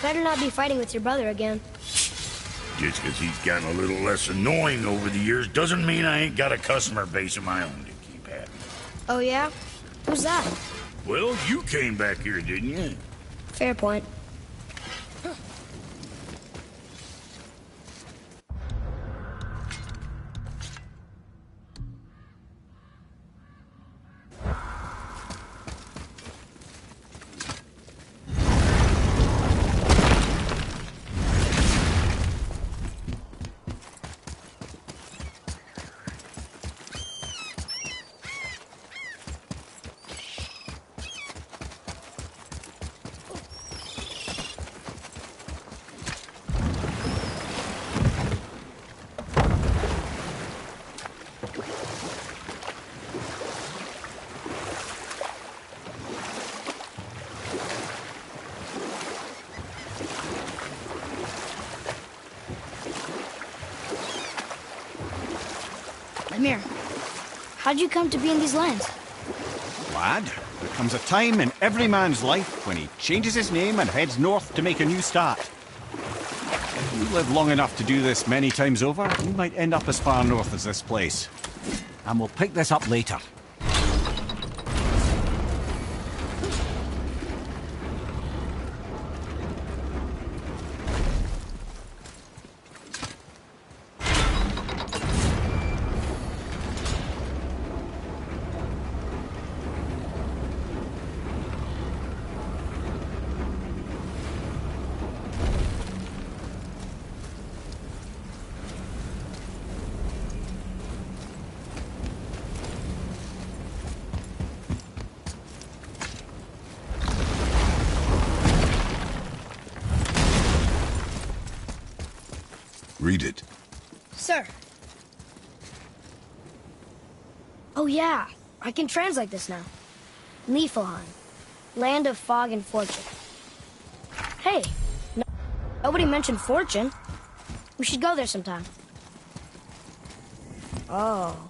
Better not be fighting with your brother again. Just because he's gotten a little less annoying over the years doesn't mean I ain't got a customer base of my own to keep happy. Oh yeah? Who's that? Well, you came back here, didn't you? Fair point. Amir, how'd you come to be in these lands? Lad, there comes a time in every man's life when he changes his name and heads north to make a new start. If you live long enough to do this many times over, you might end up as far north as this place. And we'll pick this up later. Read it. Sir. Oh yeah, I can translate this now. Niflheim, land of fog and fortune. Hey, nobody mentioned fortune. We should go there sometime. Oh.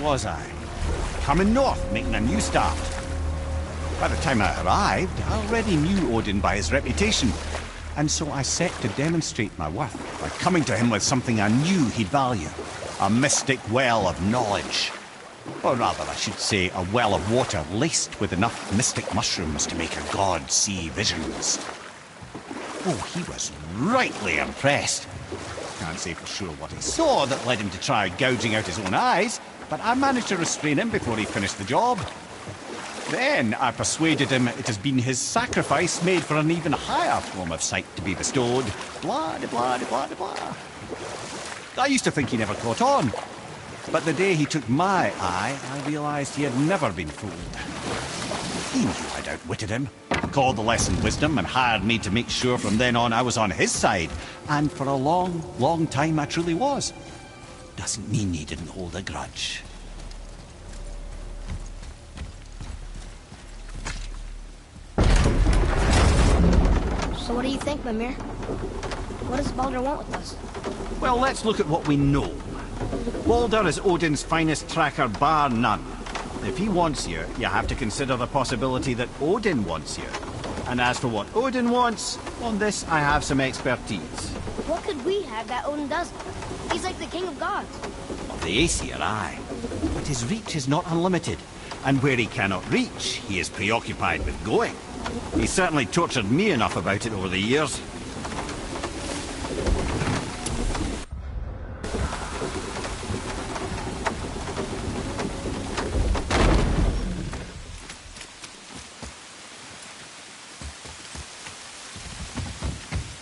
was I? Coming north, making a new start. By the time I arrived, I already knew Odin by his reputation, and so I set to demonstrate my worth by coming to him with something I knew he'd value. A mystic well of knowledge. Or rather, I should say, a well of water laced with enough mystic mushrooms to make a god see visions. Oh, he was rightly impressed. Can't say for sure what he saw that led him to try gouging out his own eyes, but I managed to restrain him before he finished the job. Then I persuaded him it has been his sacrifice made for an even higher form of sight to be bestowed. Blah, de blah, de blah, de blah. I used to think he never caught on. But the day he took my eye, I realised he had never been fooled. He knew I'd outwitted him, called the lesson wisdom, and hired me to make sure from then on I was on his side. And for a long, long time I truly was. Doesn't mean he didn't hold a grudge. So what do you think, Mimir? What does Baldur want with us? Well, let's look at what we know. Baldur is Odin's finest tracker, bar none. If he wants you, you have to consider the possibility that Odin wants you. And as for what Odin wants, on this I have some expertise. What could we have that Odin doesn't? He's like the king of gods. Of the Aesir, aye. But his reach is not unlimited. And where he cannot reach, he is preoccupied with going. He's certainly tortured me enough about it over the years.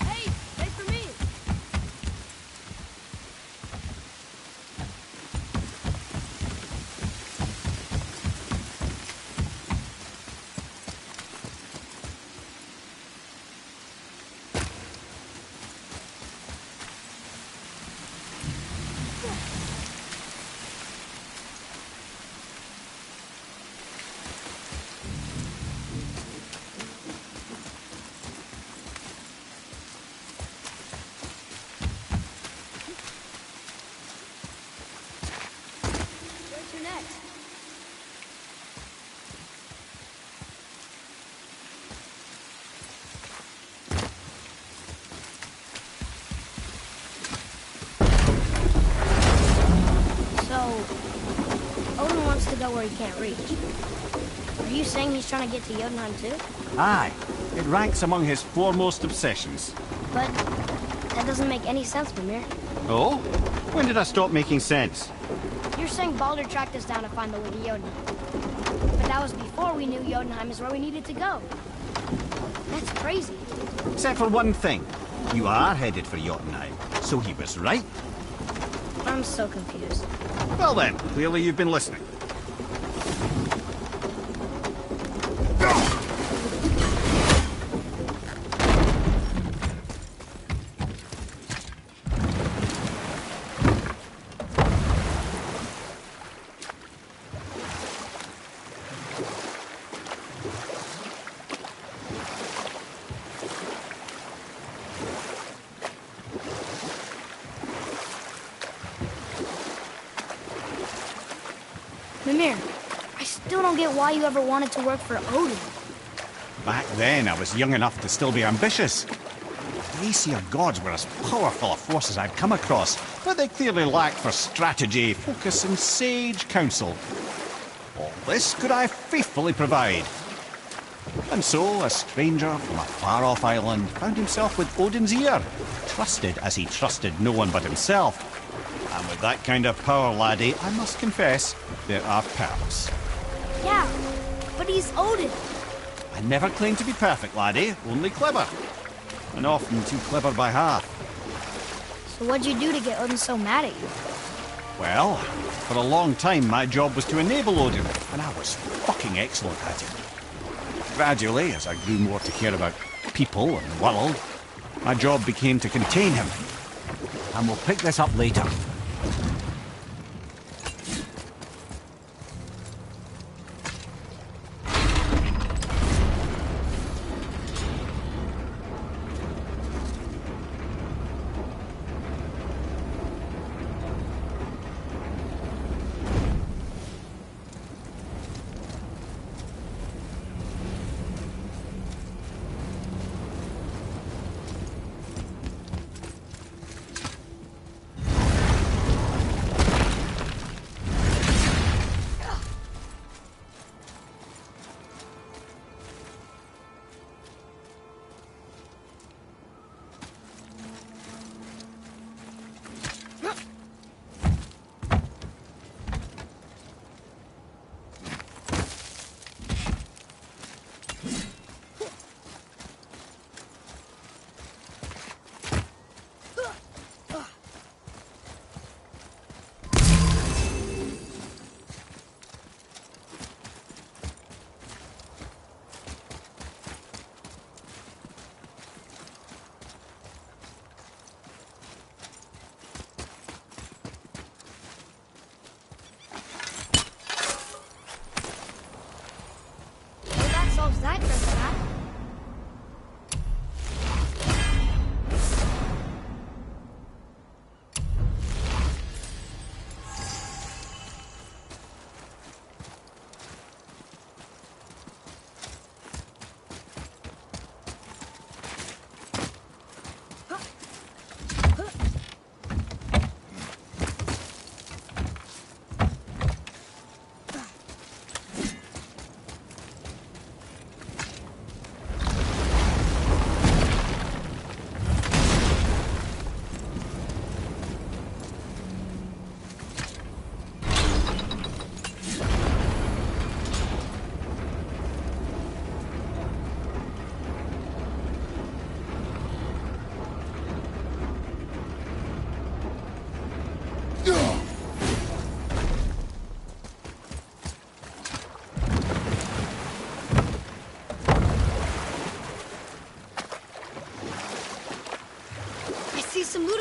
Hey, wait for me! Where to next? So, Odin wants to go where he can't reach. Are you saying he's trying to get to Jotunheim too? Aye, it ranks among his foremost obsessions. But that doesn't make any sense, Mimir. Oh? When did I stop making sense? You're saying Baldur tracked us down to find the way to Jotunheim. But that was before we knew Jotunheim is where we needed to go. That's crazy. Except for one thing. You are headed for Jotunheim, so he was right. I'm so confused. Well then, clearly you've been listening. Mimir, I still don't get why you ever wanted to work for Odin. Back then, I was young enough to still be ambitious. The Aesir gods were as powerful a force as I'd come across, but they clearly lacked for strategy, focus, and sage counsel. All this could I faithfully provide. And so, a stranger from a far-off island found himself with Odin's ear, trusted as he trusted no one but himself. And with that kind of power, laddie, I must confess, there are perks. Yeah, but he's Odin. I never claimed to be perfect, laddie, only clever. And often too clever by half. So what'd you do to get Odin so mad at you? Well, for a long time my job was to enable Odin, and I was fucking excellent at it. Gradually, as I grew more to care about people and the world, my job became to contain him. And we'll pick this up later.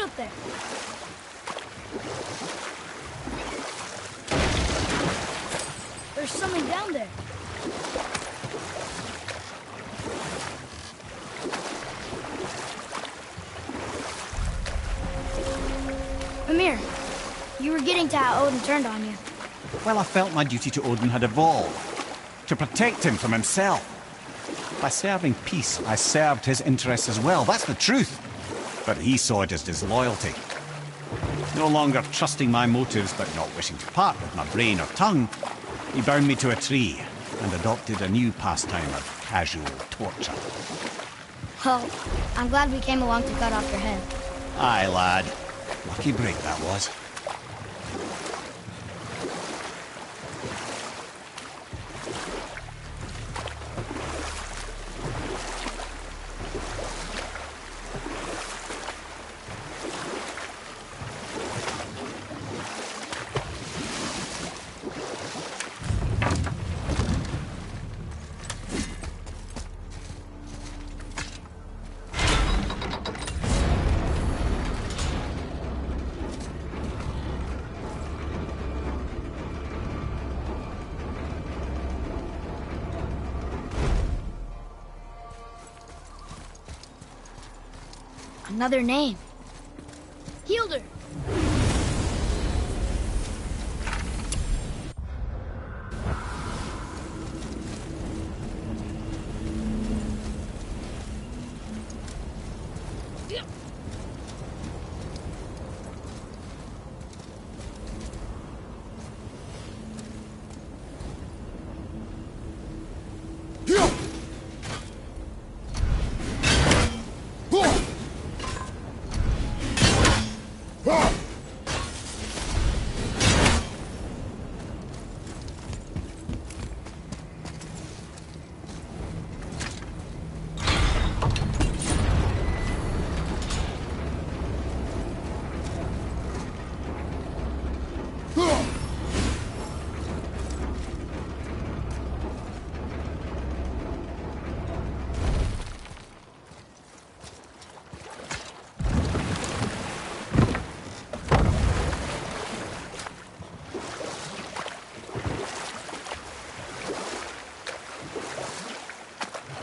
up there. There's something down there. Amir, you were getting to how Odin turned on you. Well, I felt my duty to Odin had evolved. To protect him from himself. By serving peace, I served his interests as well. That's the truth. But he saw it as disloyalty. No longer trusting my motives, but not wishing to part with my brain or tongue, he bound me to a tree and adopted a new pastime of casual torture. Well, I'm glad we came along to cut off your head. Aye, lad. Lucky break that was. Another name. Hildur.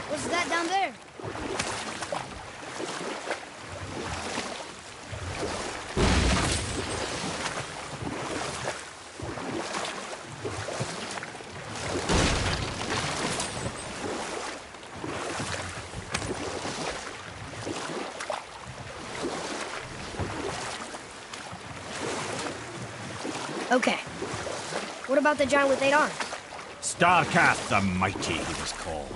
What's that down there? Okay. What about the giant with 8 arms? Starkath the Mighty, he was called.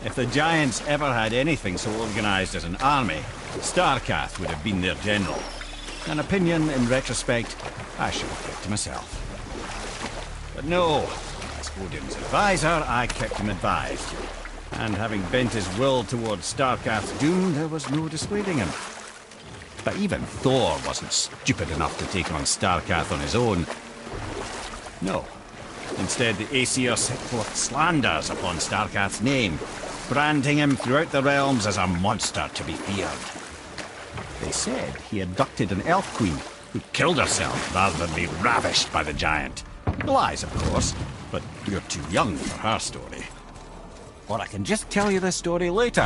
If the Giants ever had anything so organized as an army, Starkath would have been their general. An opinion, in retrospect, I should have kept to myself. But no, as Odin's advisor, I kept him advised. And having bent his will towards Starkath's doom, there was no dissuading him. But even Thor wasn't stupid enough to take on Starkath on his own. No. Instead, the Aesir set forth slanders upon Starkath's name, branding him throughout the realms as a monster to be feared. They said he abducted an elf queen who killed herself rather than be ravished by the giant. Lies, of course, but you're too young for her story. Or I can just tell you this story later.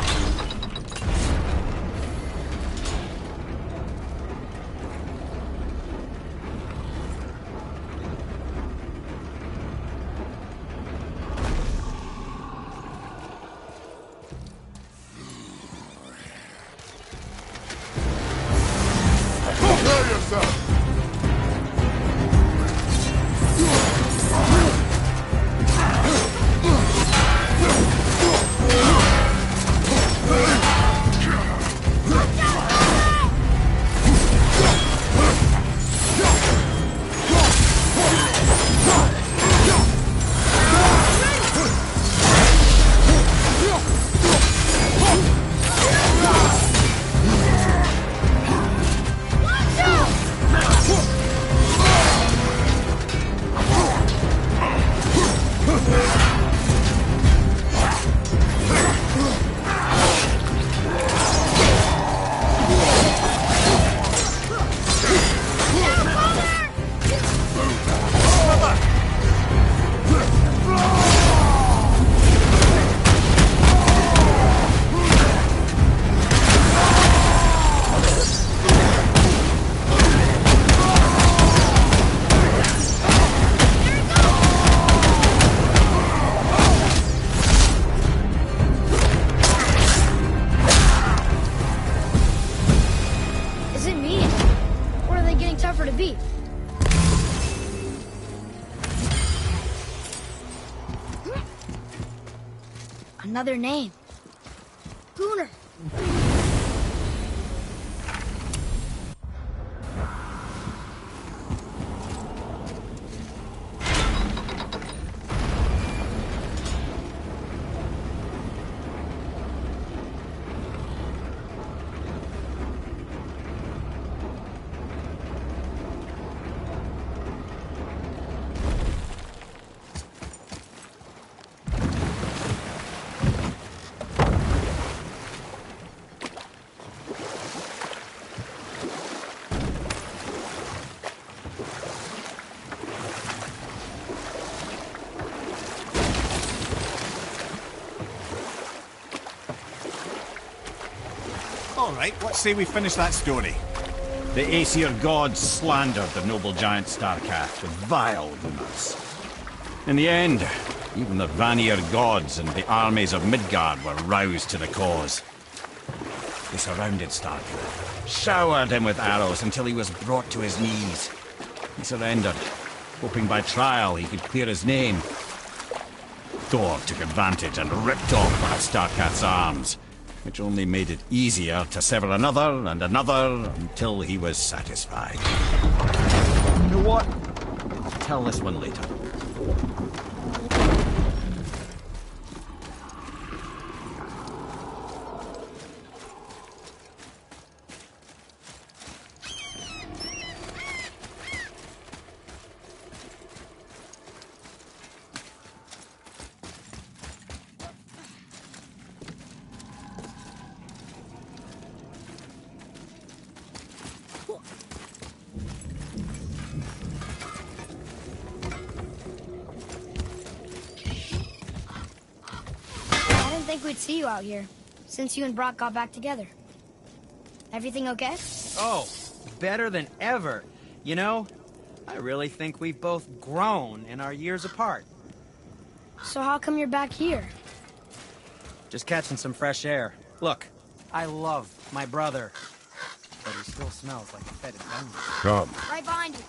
Another name. Gunnar. All right, let's say we finish that story. The Aesir gods slandered the noble giant Starcraft with vile rumours. In the end, even the Vanir gods and the armies of Midgard were roused to the cause. They surrounded Starcraft, showered him with arrows until he was brought to his knees. He surrendered, hoping by trial he could clear his name. Thor took advantage and ripped off one of Starcraft's arms, which only made it easier to sever another and another until he was satisfied. You know what? I'll tell this one later. I didn't think we'd see you out here, since you and Brock got back together. Everything okay? Oh, better than ever. You know, I really think we've both grown in our years apart. So how come you're back here? Just catching some fresh air. Look, I love my brother, but he still smells like a fetid bone. Come. Right behind you.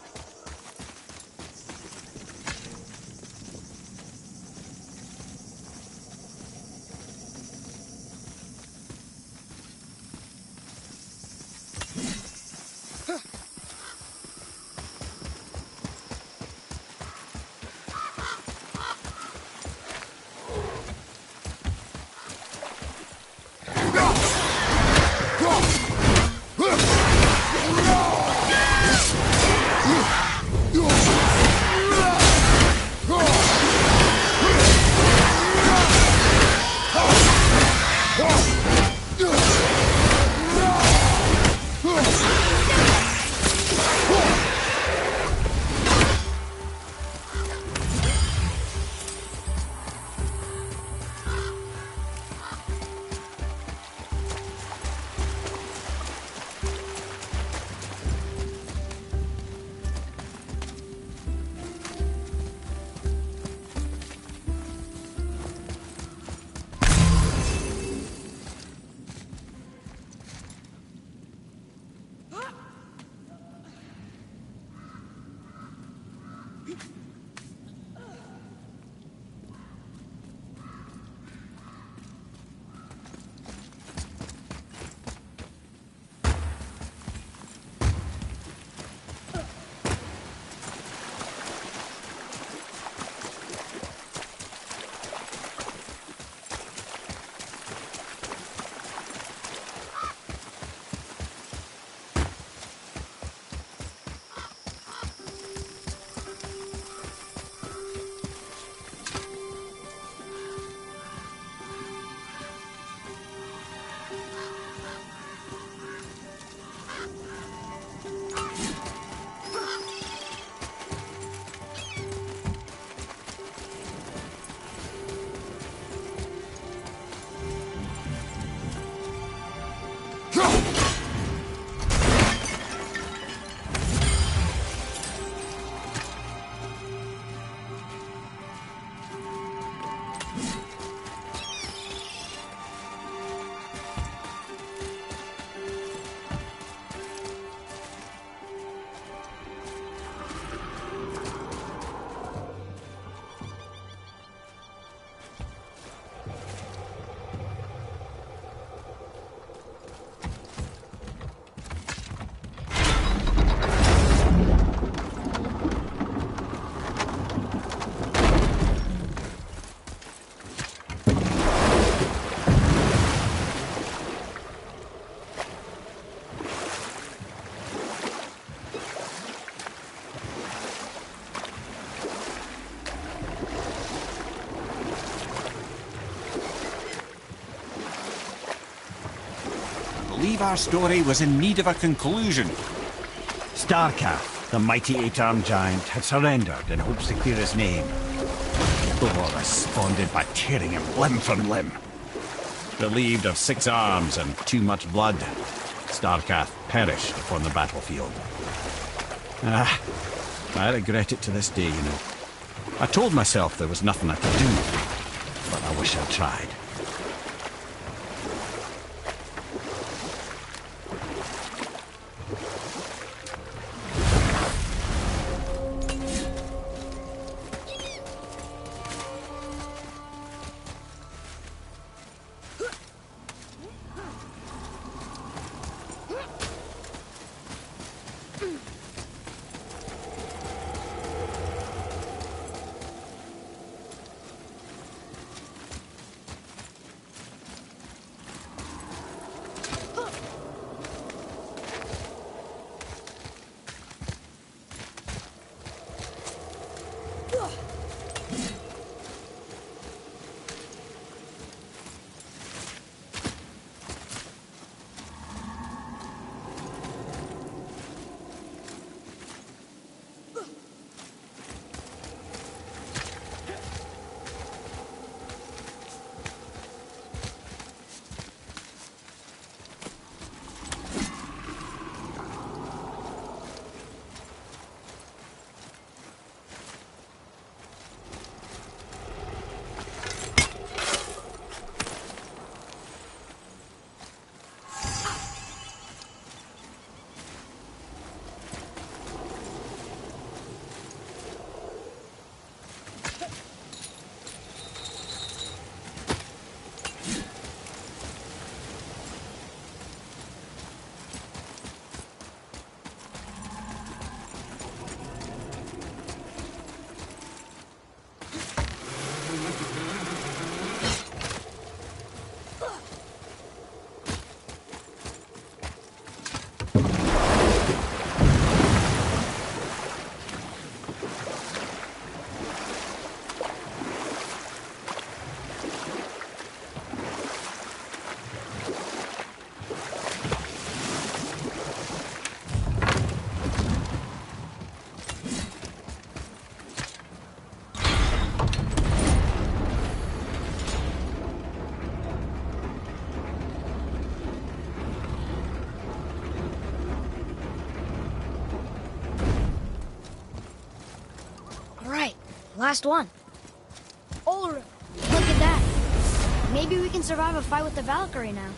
believe our story was in need of a conclusion. Starcath, the mighty 8-armed giant, had surrendered in hopes to clear his name. Thor responded by tearing him limb from limb. Relieved of 6 arms and too much blood, Starcath perished upon the battlefield. I regret it to this day, you know. I told myself there was nothing I could do, but I wish I'd tried. Last one. Oh, look at that. Maybe we can survive a fight with the Valkyrie now.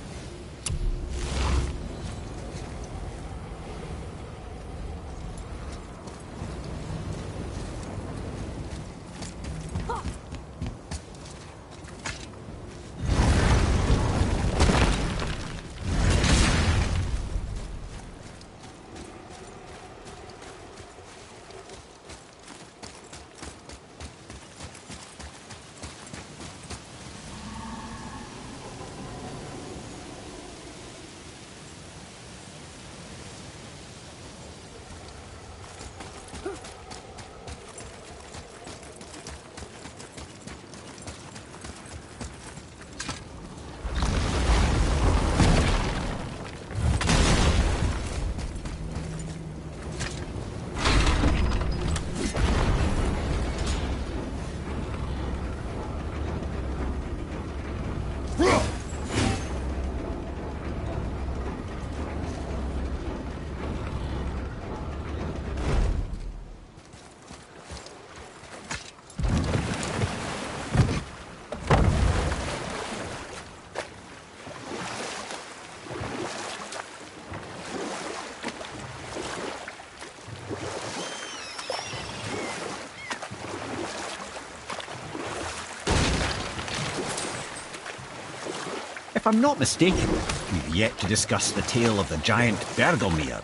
If I'm not mistaken, we've yet to discuss the tale of the giant Bergelmir.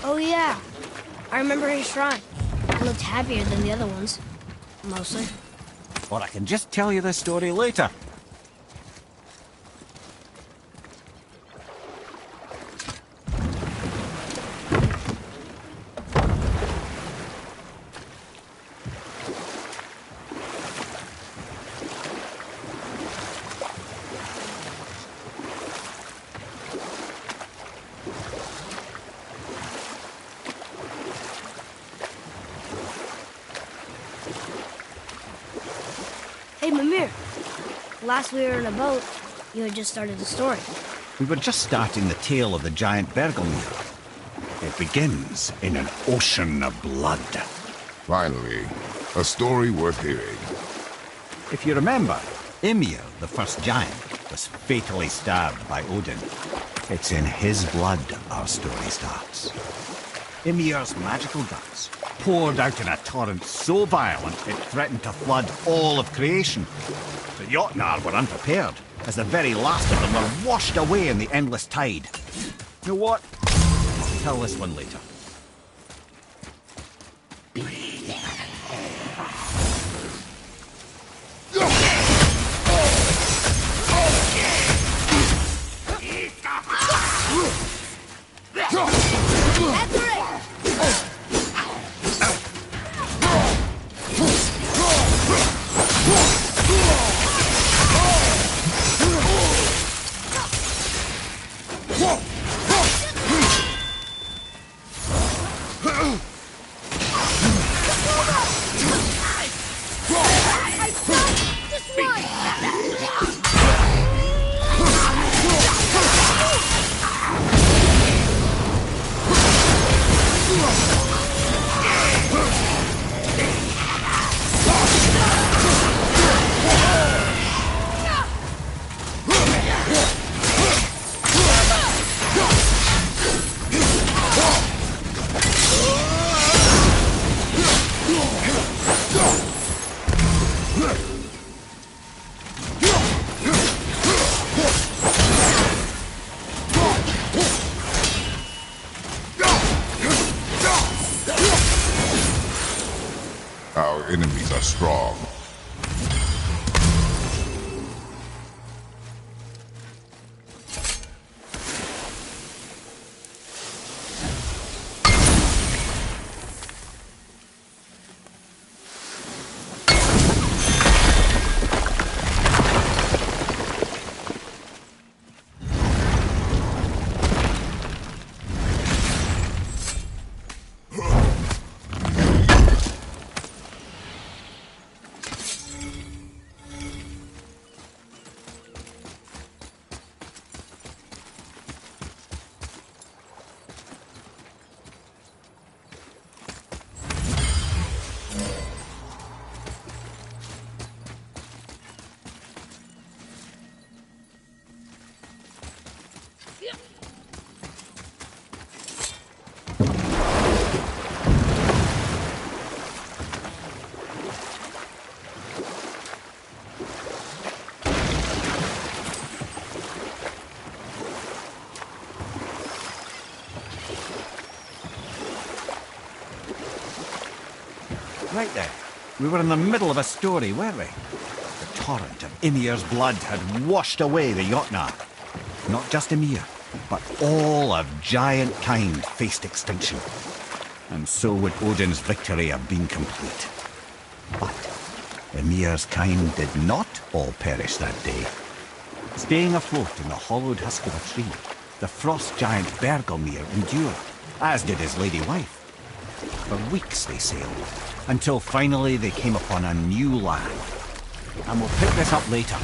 Oh yeah, I remember his shrine. It looked happier than the other ones. Mostly. Or I can just tell you this story later. Last we were in a boat, you had just started the story. We were just starting the tale of the giant Bergelmere. It begins in an ocean of blood. Finally, a story worth hearing. If you remember, Ymir, the first giant, was fatally stabbed by Odin. It's in his blood our story starts. Ymir's magical guts poured out in a torrent so violent it threatened to flood all of creation. The Jotnar were unprepared, as the very last of them were washed away in the endless tide. You know what? I'll tell this one later. Our enemies are strong. Right then, we were in the middle of a story, weren't we? The torrent of Ymir's blood had washed away the Jotnar. Not just Ymir, but all of giant kind faced extinction. And so would Odin's victory have been complete. But Ymir's kind did not all perish that day. Staying afloat in the hollowed husk of a tree, the frost giant Bergelmere endured, as did his lady wife. For weeks they sailed, until finally they came upon a new land. And we'll pick this up later.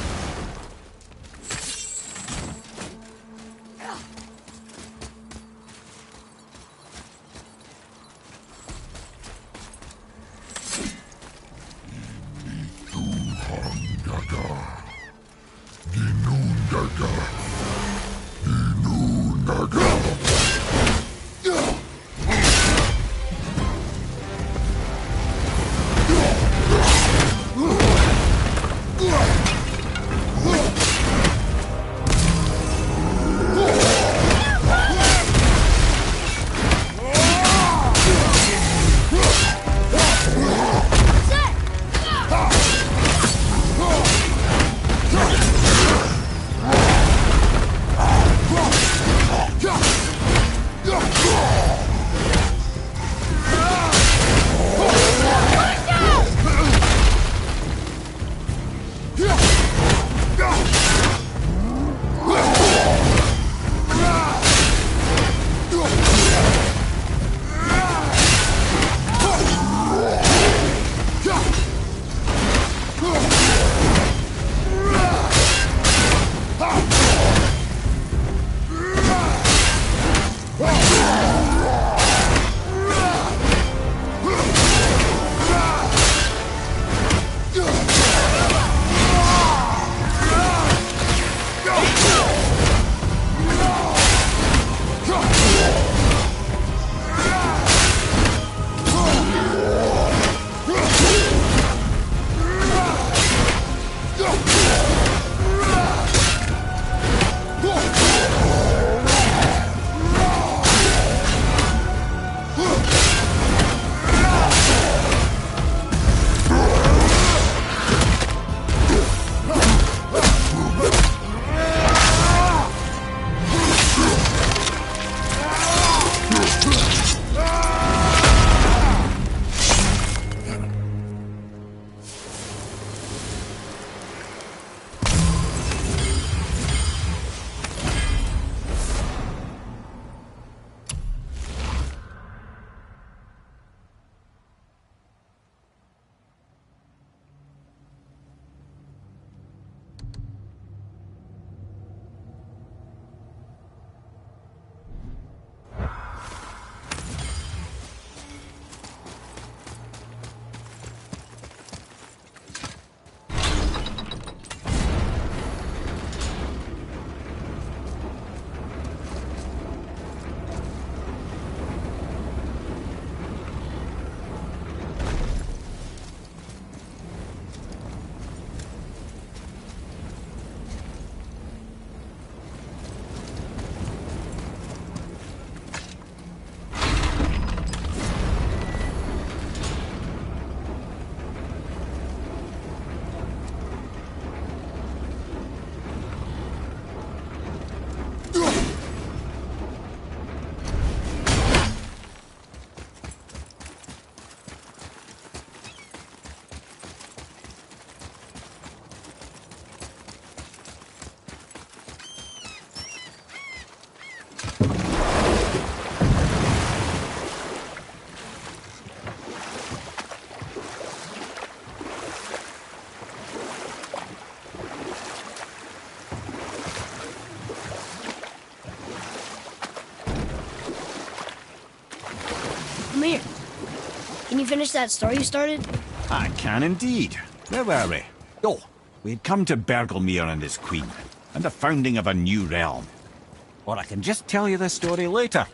Amir, can you finish that story you started? I can indeed. Where were we? Oh, we'd come to Bergelmere and his queen, and the founding of a new realm. Or I can just tell you the story later.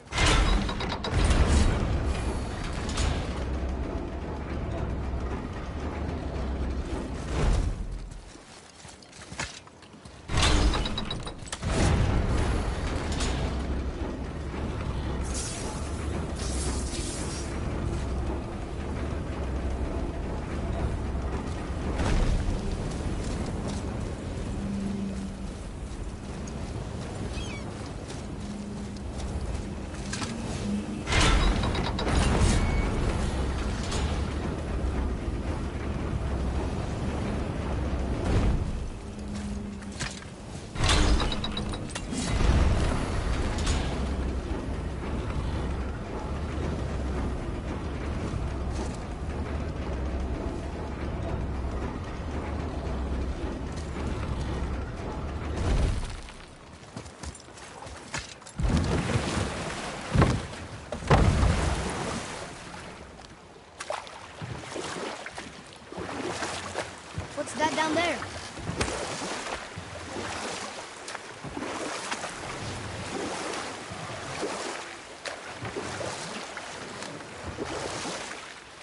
What's that down there?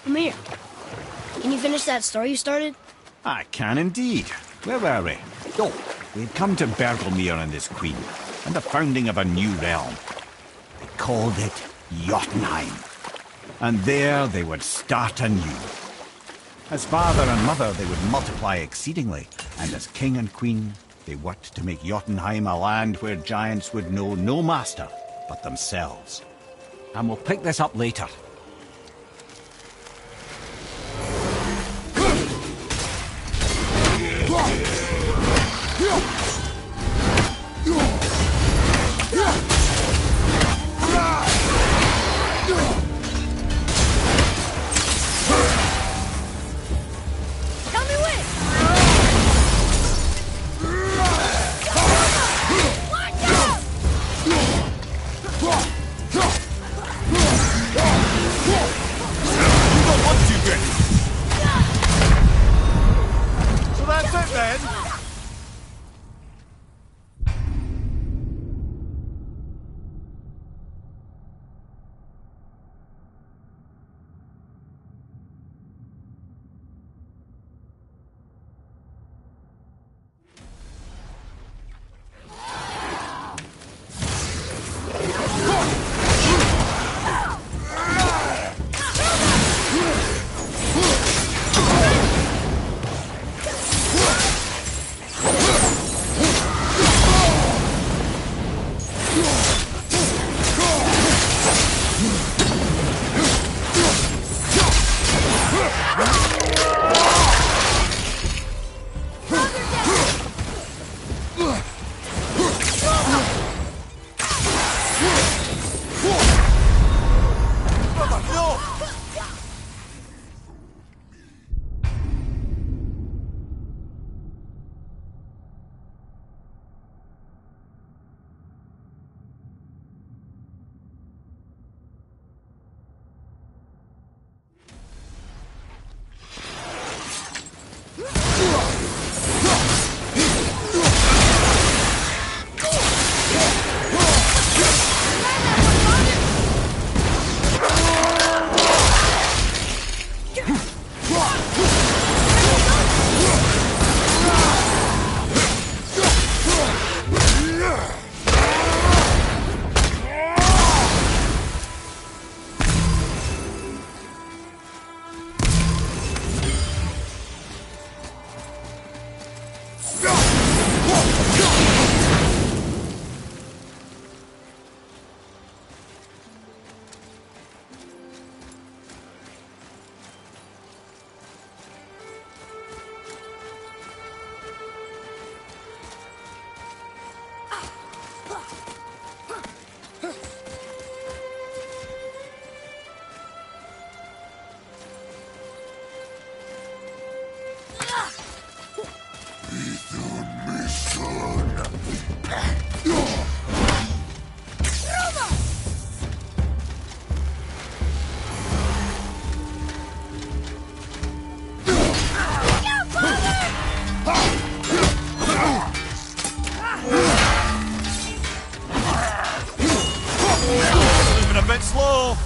Amir, can you finish that story you started? I can indeed. Where were we? Oh, we'd come to Bergelmere and his queen, and the founding of a new realm. They called it Jotunheim. And there they would start anew. As father and mother, they would multiply exceedingly, and as king and queen, they worked to make Jotunheim a land where giants would know no master but themselves. And we'll pick this up later. Tell me when! Watch out! bit slow.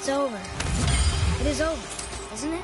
It's over. It is over, isn't it?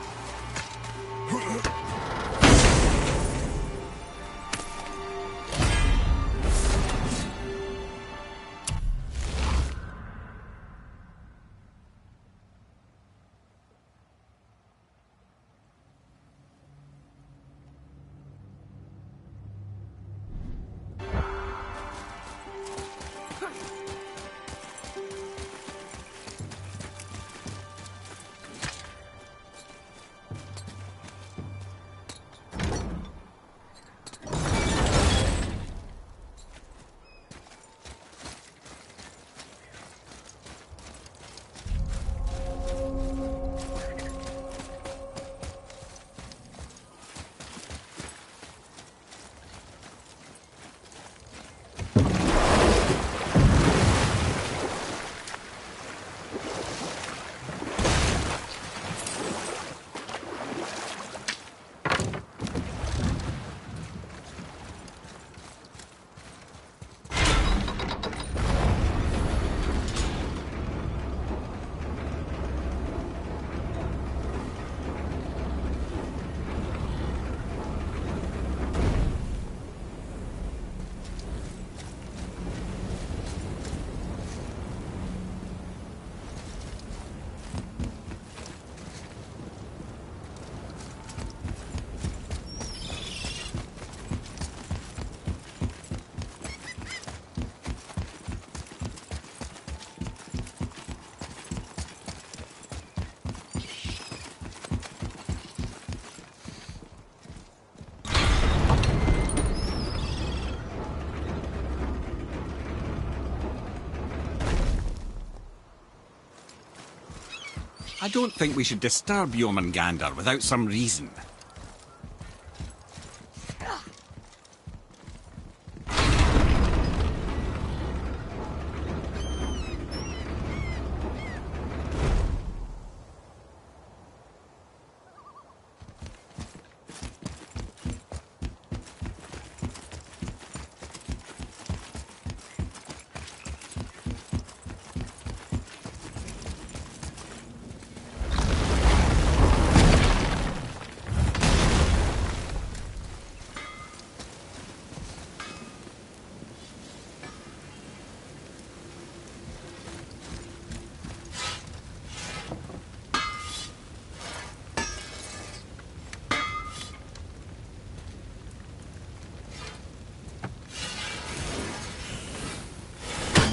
I don't think we should disturb Jormungandr without some reason.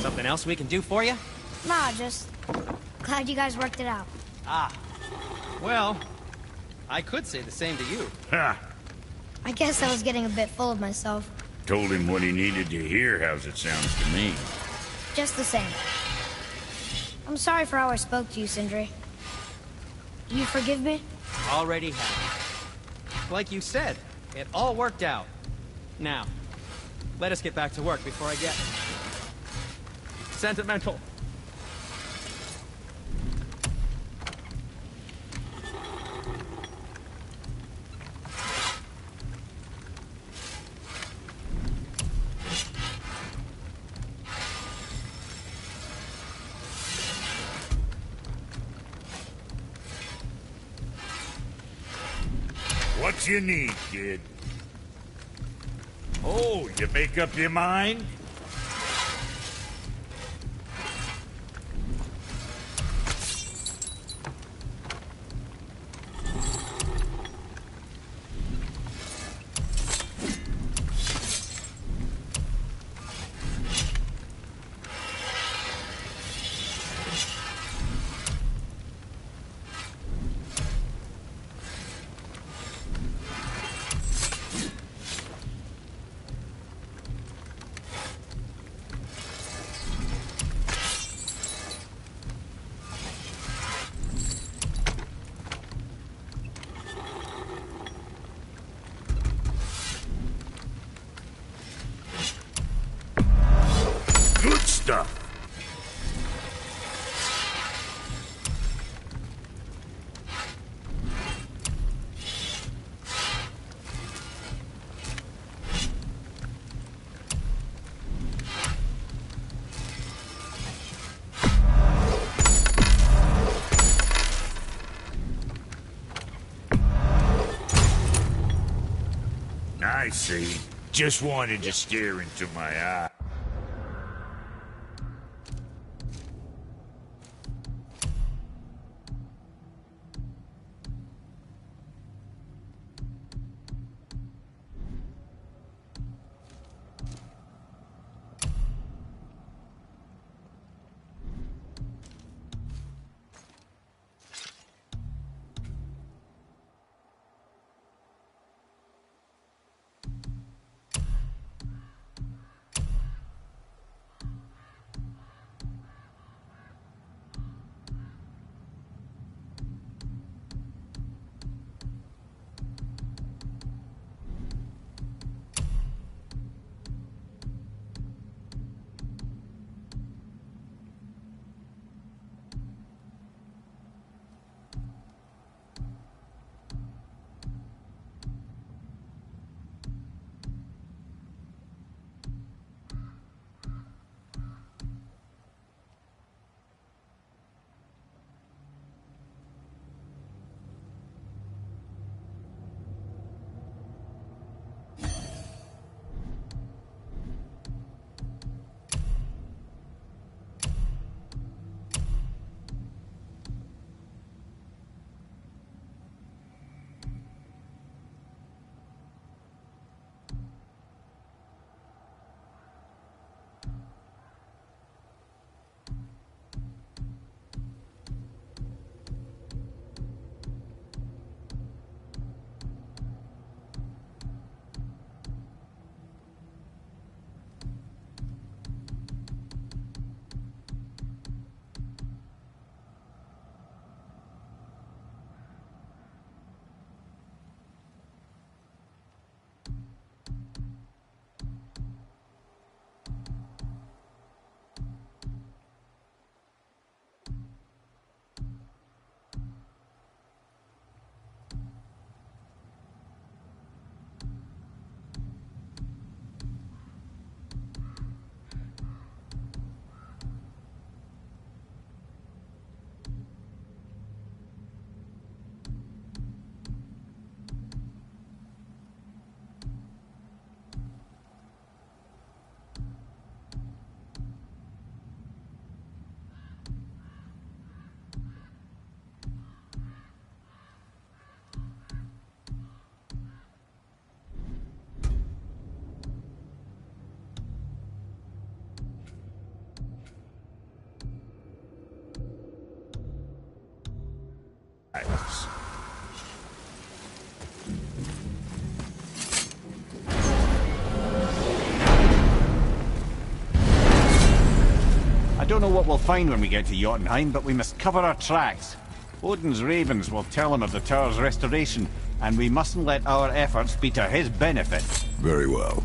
Something else we can do for you? Nah, just glad you guys worked it out. Ah. Well, I could say the same to you. Ha! I guess I was getting a bit full of myself. Told him what he needed to hear, how's it sounds to me. Just the same. I'm sorry for how I spoke to you, Sindri. You forgive me? Already have. Like you said, it all worked out. Now, let us get back to work before I get sentimental. What you need, kid? Oh, you make up your mind? stuff. I see. Just wanted to stare into my eye. I don't know what we'll find when we get to Jotunheim, but we must cover our tracks. Odin's ravens will tell him of the tower's restoration, and we mustn't let our efforts be to his benefit. Very well.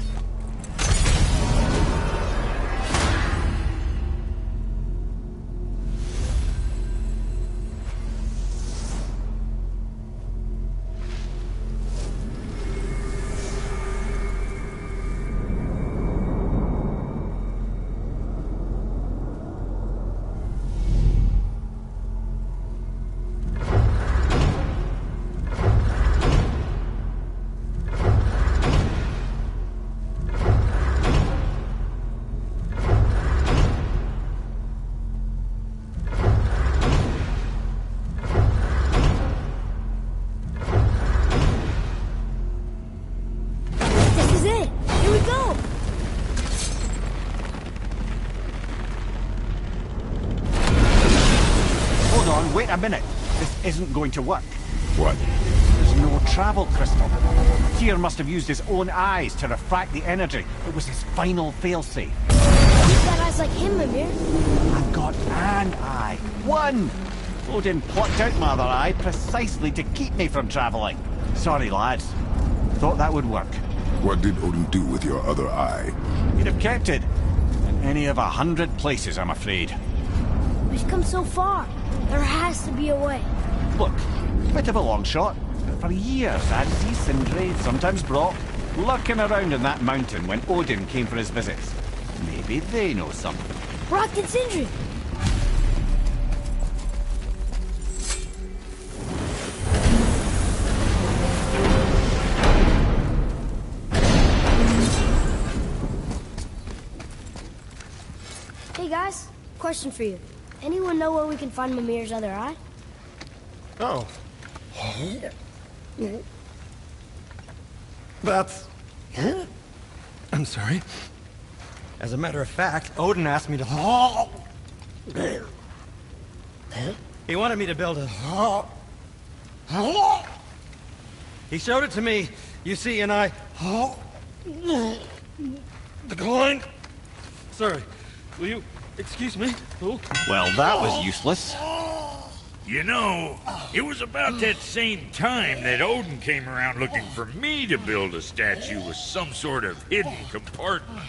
Wait a minute. This isn't going to work. What? There's no travel crystal. Tyr must have used his own eyes to refract the energy. It was his final failsafe. You've got eyes like him, Mimir. I've got an eye. One! Odin plucked out my other eye precisely to keep me from travelling. Sorry, lads. Thought that would work. What did Odin do with your other eye? He'd have kept it. And any of 100 places, I'm afraid. We've come so far. There has to be a way. Look, bit of a long shot, but for years I'd see Sindri, sometimes Brock, lurking around in that mountain when Odin came for his visits. Maybe they know something. Brock and Sindri. Hey guys, question for you. Anyone know where we can find Mimir's other eye? Oh. That's... I'm sorry. As a matter of fact, Odin asked me to... He wanted me to build a... He showed it to me, you see, and I... Declined. Sorry. Will you excuse me? Oh. Well, that was useless. You know, it was about that same time that Odin came around looking for me to build a statue with some sort of hidden compartment.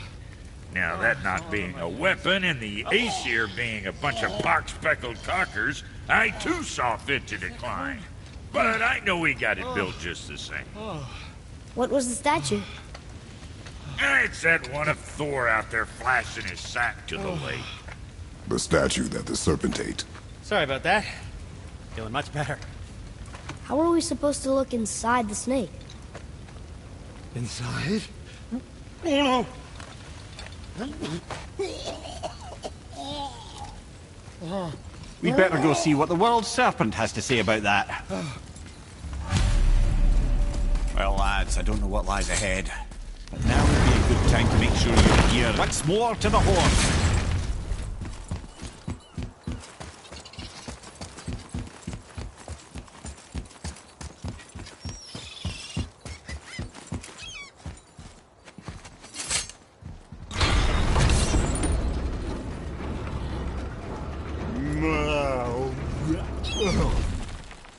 Now, that not being a weapon and the Aesir being a bunch of pock-speckled cockers, I too saw fit to decline. But I know he got it built just the same. What was the statue? It's that one of Thor out there flashing his sack to the lake. The statue that the serpent ate. Sorry about that. Feeling much better. How are we supposed to look inside the snake? Inside? Oh no! We'd better go see what the world serpent has to say about that. Well, lads, I don't know what lies ahead. But now would be a good time to make sure you're here once more to the horn.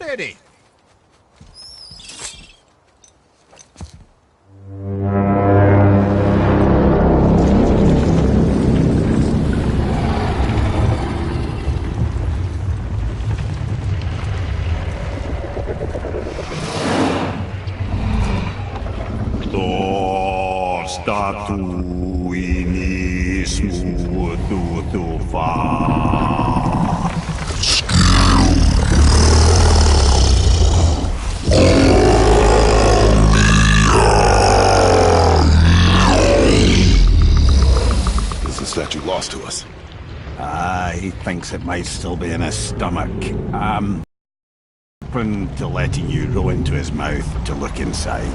Ready. Lost to us. He thinks it might still be in his stomach. I'm open to letting you roll into his mouth to look inside.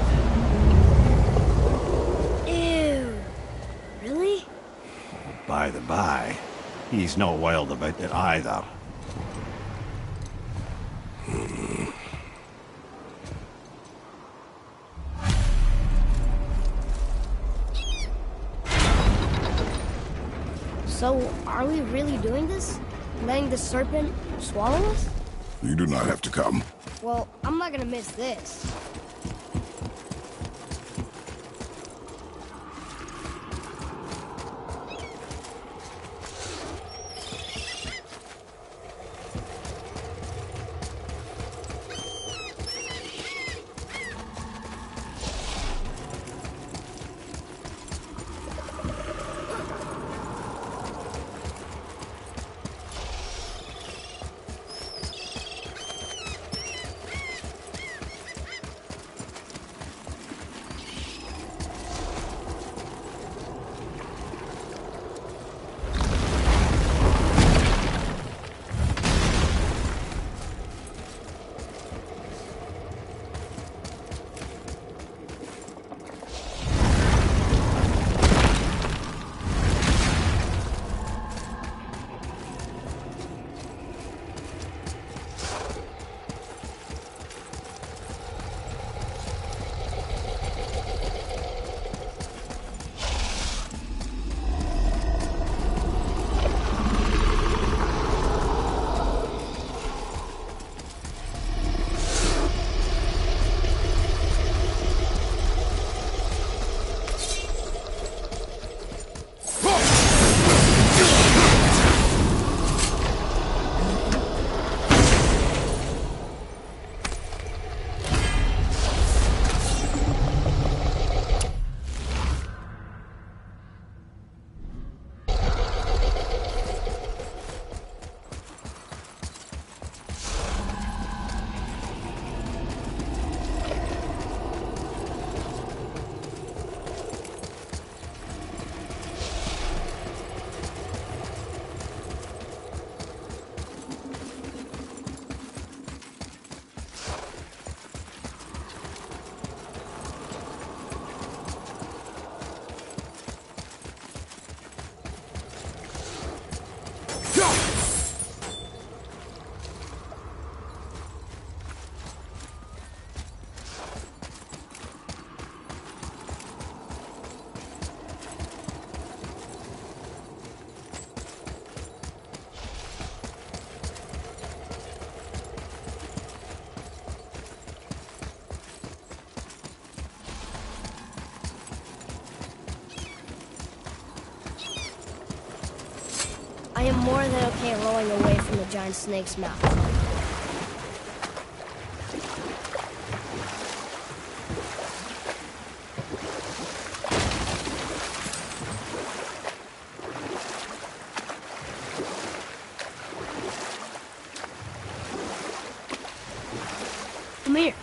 Ew. Really? By the by, he's not wild about it either. So, are we really doing this? Letting the serpent swallow us? You do not have to come. Well, I'm not gonna miss this. I am more than okay rolling away from the giant snake's mouth. Come here.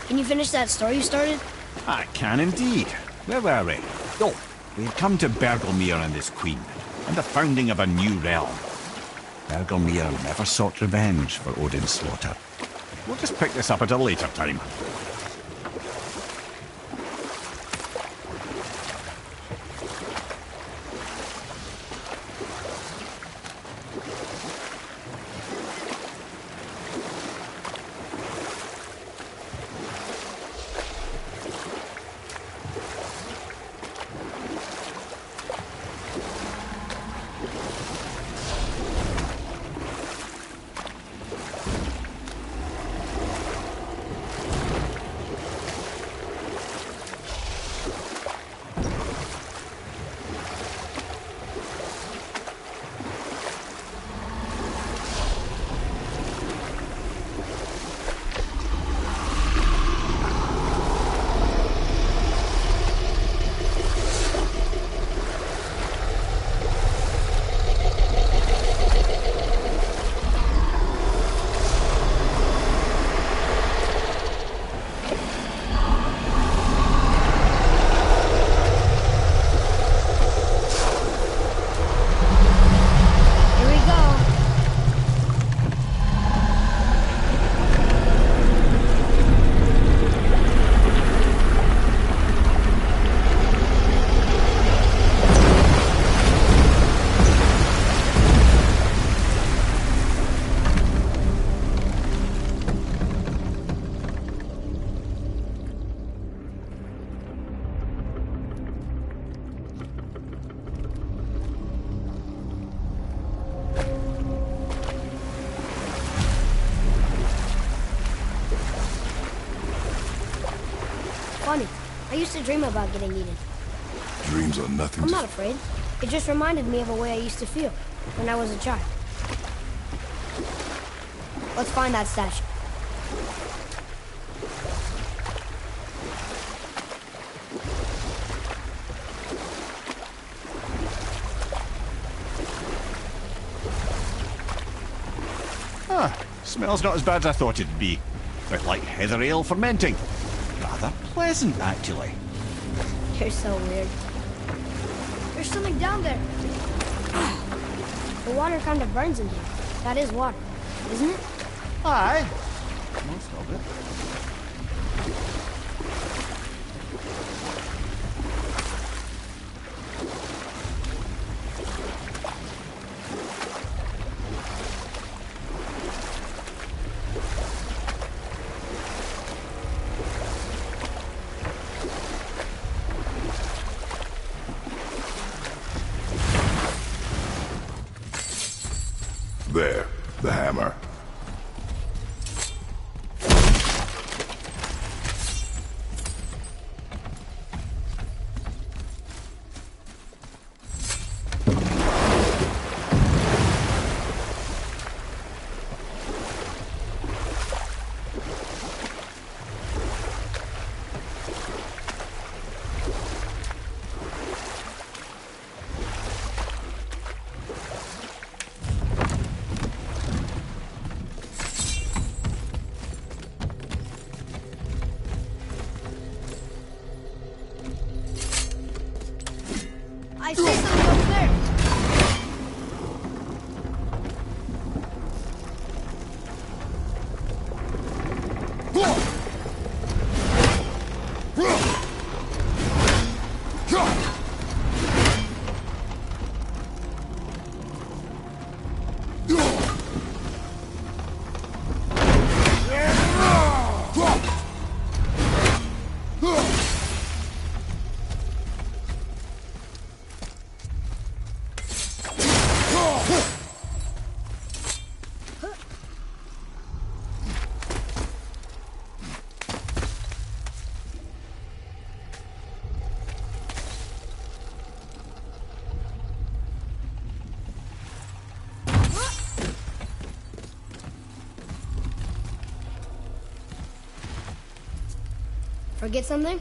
Can you finish that story you started? I can indeed. Where were we? Oh, we had come to Bergelmere and his queen, and the founding of a new realm. Bergelmere never sought revenge for Odin's slaughter. We'll just pick this up at a later time. Funny. I used to dream about getting eaten. Dreams are nothing I'm to... not afraid. It just reminded me of a way I used to feel when I was a child. Let's find that statue. Smells not as bad as I thought it'd be. Bit like heather ale fermenting. Rather pleasant, actually. You're so weird. There's something down there. The water kind of burns in here. That is water, isn't it? Aye. Most of it. There, the hammer. I see something over there. Forget something?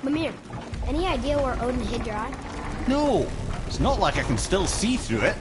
Mimir, any idea where Odin hid your eye? No, it's not like I can still see through it.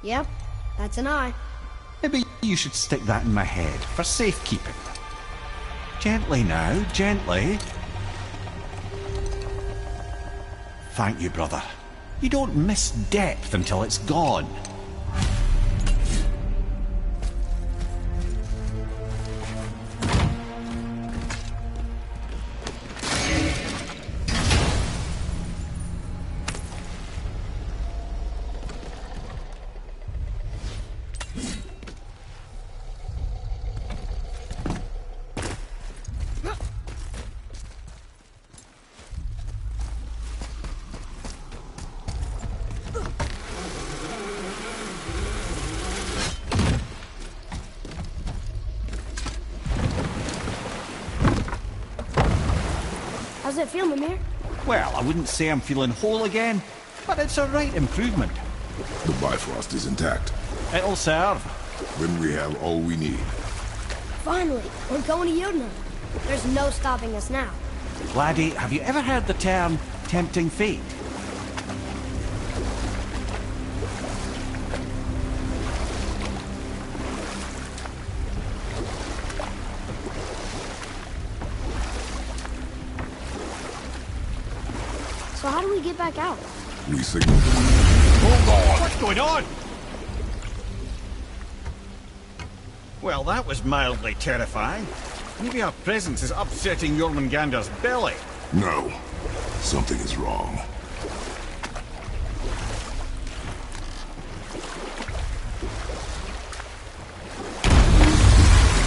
Yep, that's an eye. Maybe you should stick that in my head for safekeeping. Gently now, gently. Thank you, brother. You don't miss depth until it's gone. How's it feel, Mimir? Well, I wouldn't say I'm feeling whole again, but it's a right improvement. The Bifrost is intact. It'll serve. Then we have all we need. Finally, we're going to Jotunheim. There's no stopping us now. Laddie, have you ever heard the term tempting fate? So how do we get back out? We signal. Oh God, what's going on? Well, that was mildly terrifying. Maybe our presence is upsetting Jormungandr's belly. No. Something is wrong.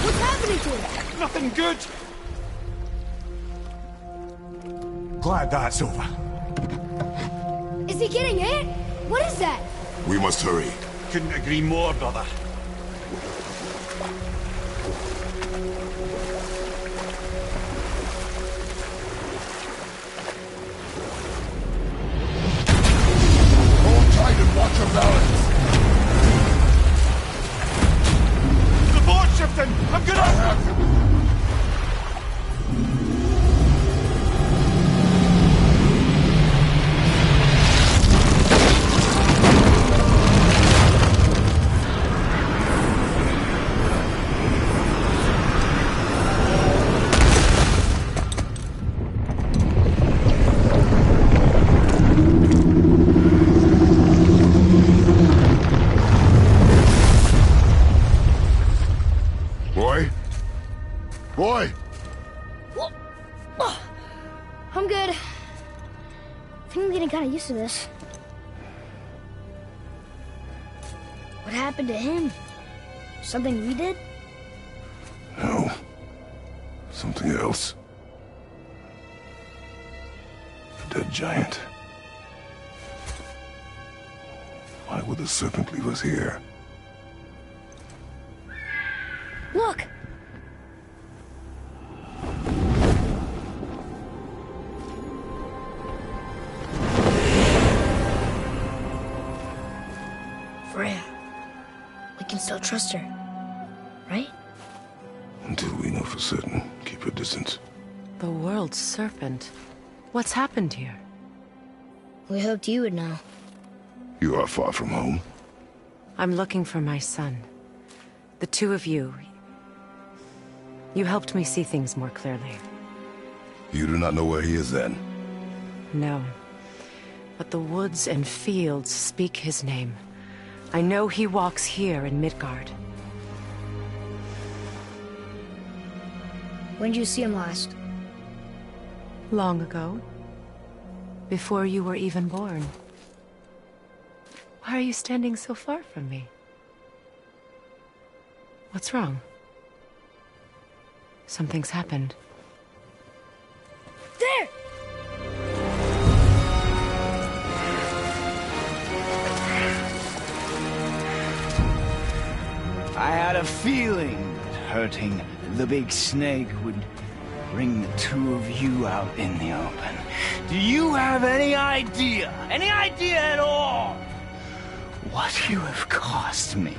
What's happening to him? Nothing good. Glad that's over. Is he getting hit? What is that? We must hurry. Couldn't agree more, brother. Hold tight and watch your balance. The board's shifting! I'm gonna... I have him. Boy! I'm good. I think I'm getting kind of used to this. What happened to him? Something we did? No. Something else. A dead giant. Why would the serpent leave us here? Look! Freya. We can still trust her, right? Until we know for certain, keep her distance. The world's serpent. What's happened here? We hoped you would know. You are far from home. I'm looking for my son. The two of you. You helped me see things more clearly. You do not know where he is then? No. But the woods and fields speak his name. I know he walks here in Midgard. When did you see him last? Long ago. Before you were even born. Why are you standing so far from me? What's wrong? Something's happened. There! I had a feeling that hurting the big snake would bring the two of you out in the open. Do you have any idea at all, what you have cost me?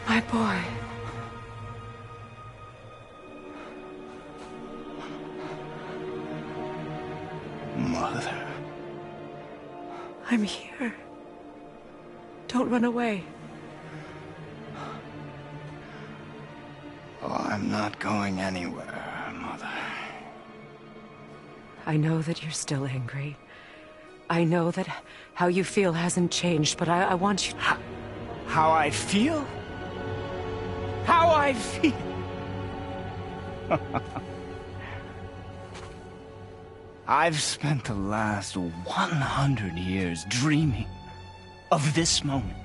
My boy. Mother. I'm here. Don't run away. Oh, I'm not going anywhere, Mother. I know that you're still angry. I know that how you feel hasn't changed, but I want you to... How I feel? How I feel? I've spent the last 100 years dreaming of this moment.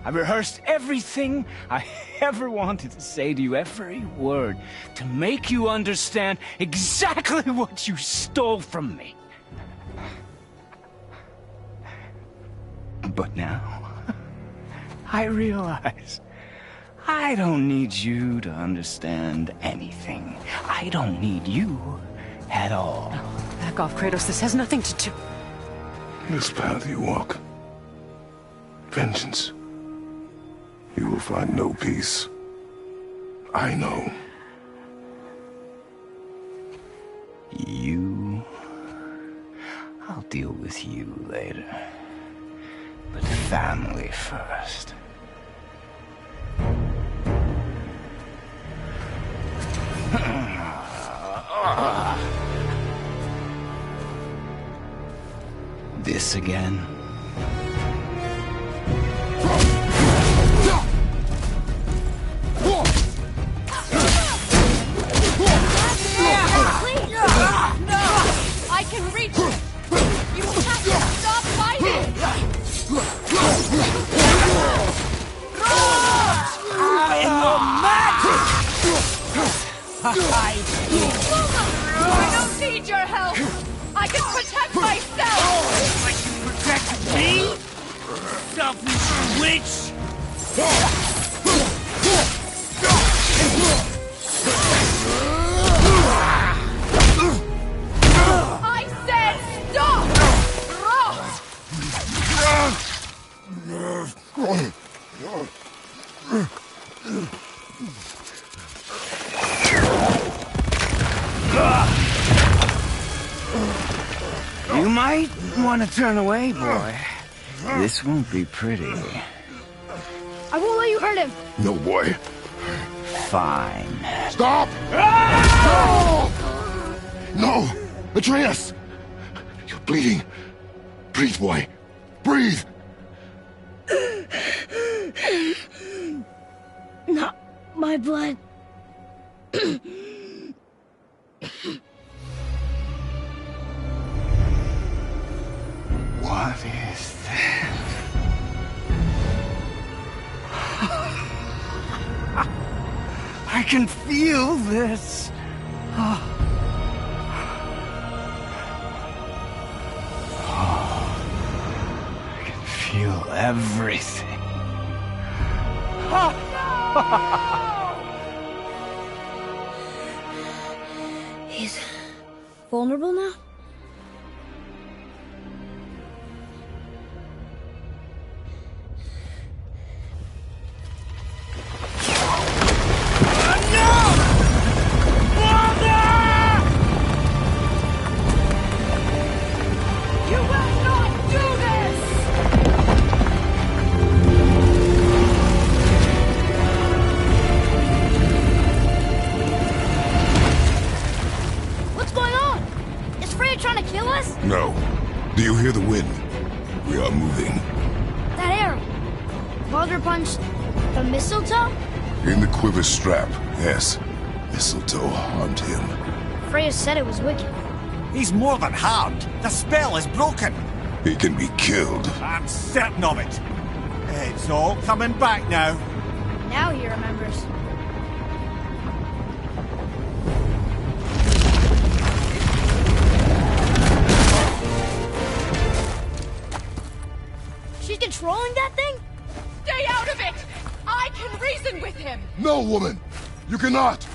I rehearsed everything I ever wanted to say to you, every word, to make you understand exactly what you stole from me. But now, I realize I don't need you to understand anything. I don't need you at all. No, back off, Kratos. This has nothing to do... This path you walk, vengeance, you will find no peace. I know. You... I'll deal with you later. But family first. This again? I can reach you! You have to stop fighting! I don't need your help! I can protect myself! Like you protected me? Selfish witch! I said stop! You might want to turn away, boy. This won't be pretty. I won't let you hurt him. No, boy. Fine. Stop! No! Atreus! You're bleeding. Breathe, boy. Breathe! Not my blood. What is this? I can feel this. I can feel everything. He's vulnerable now? You will not do this! What's going on? Is Freya trying to kill us? No. Do you hear the wind? We are moving. That arrow. Baldur punched the mistletoe? In the quiver strap, yes. Mistletoe harmed him. Freya said it was wicked. He's more than harmed. The spell is broken. He can be killed. I'm certain of it. It's all coming back now. Now he remembers. She's controlling that thing? Stay out of it! I can reason with him! No, woman! You cannot!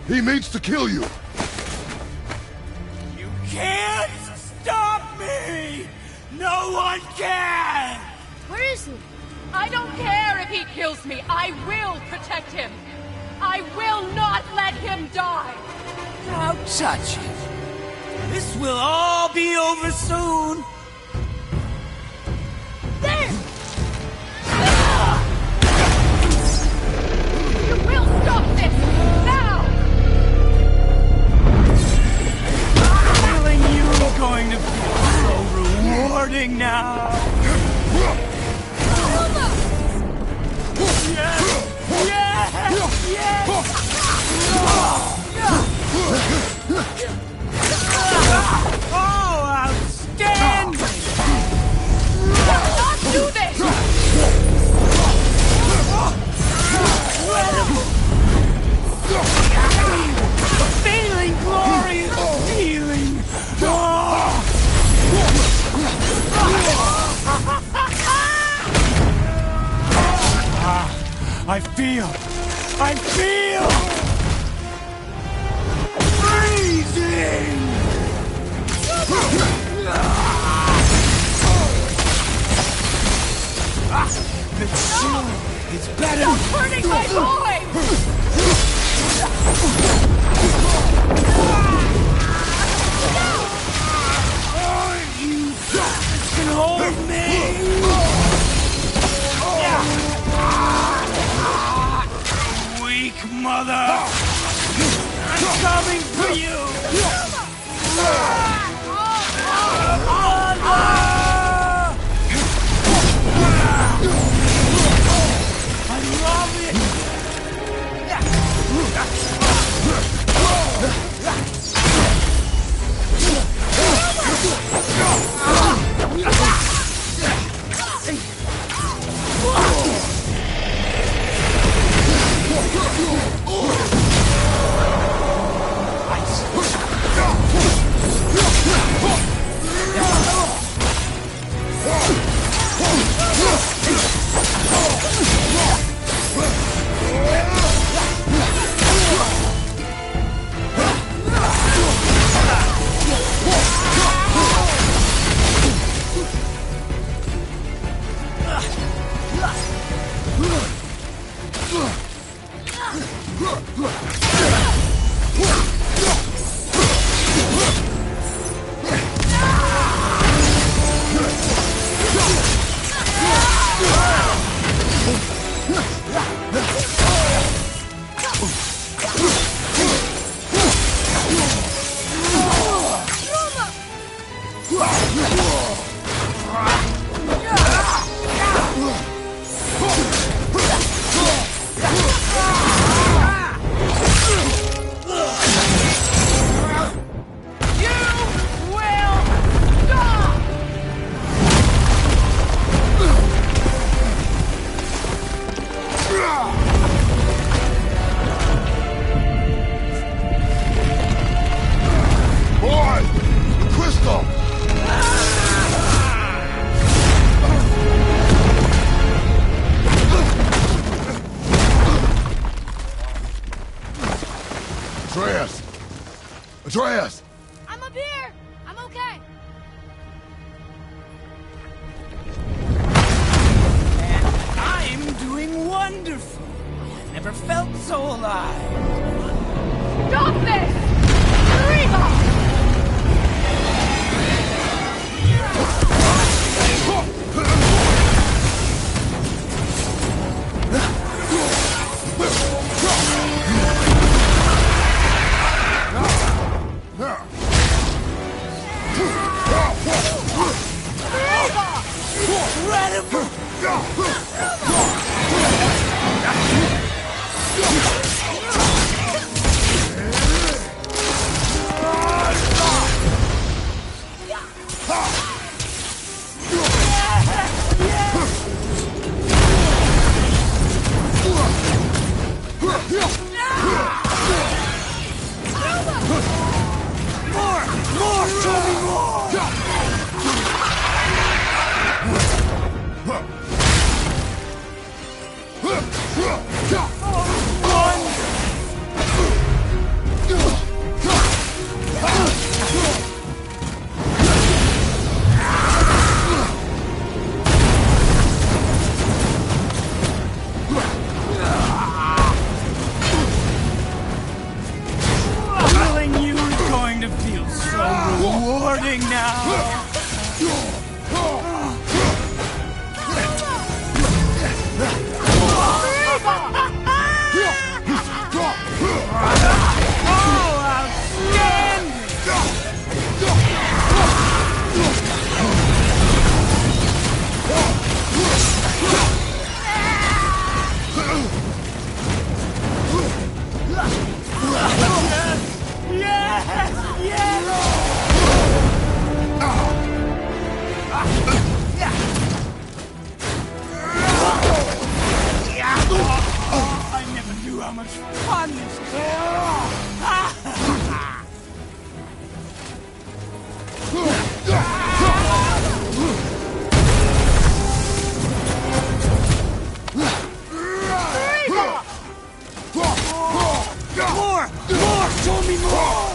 He means to kill you! You can't stop me! No one can! Where is he? I don't care if he kills me. I will protect him. I will not let him die. Don't touch it. This will all be over soon. There! You will stop this now. Killing you is going to be so rewarding now. Oh, outstanding! Not do this! Feeling glorious feeling! I feel freezing! The chill is better! Stop hurting my boy! You can hold me! Weak mother! I'm coming for you! I love it! Atreus! I'm up here! I'm okay. And I'm doing wonderful. I've never felt so alive. Stop this! Reba! hoarding now. I never knew how much fun this More! Show me more!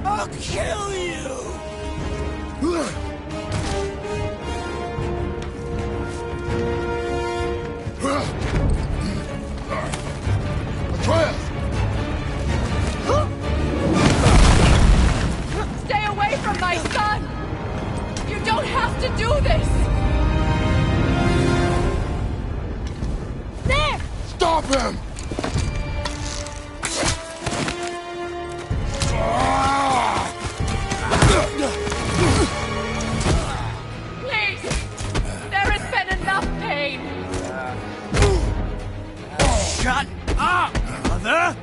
I'll kill you! Stay away from my son! You don't have to do this! There! Stop him! Please! There has been enough pain! Shut up, mother!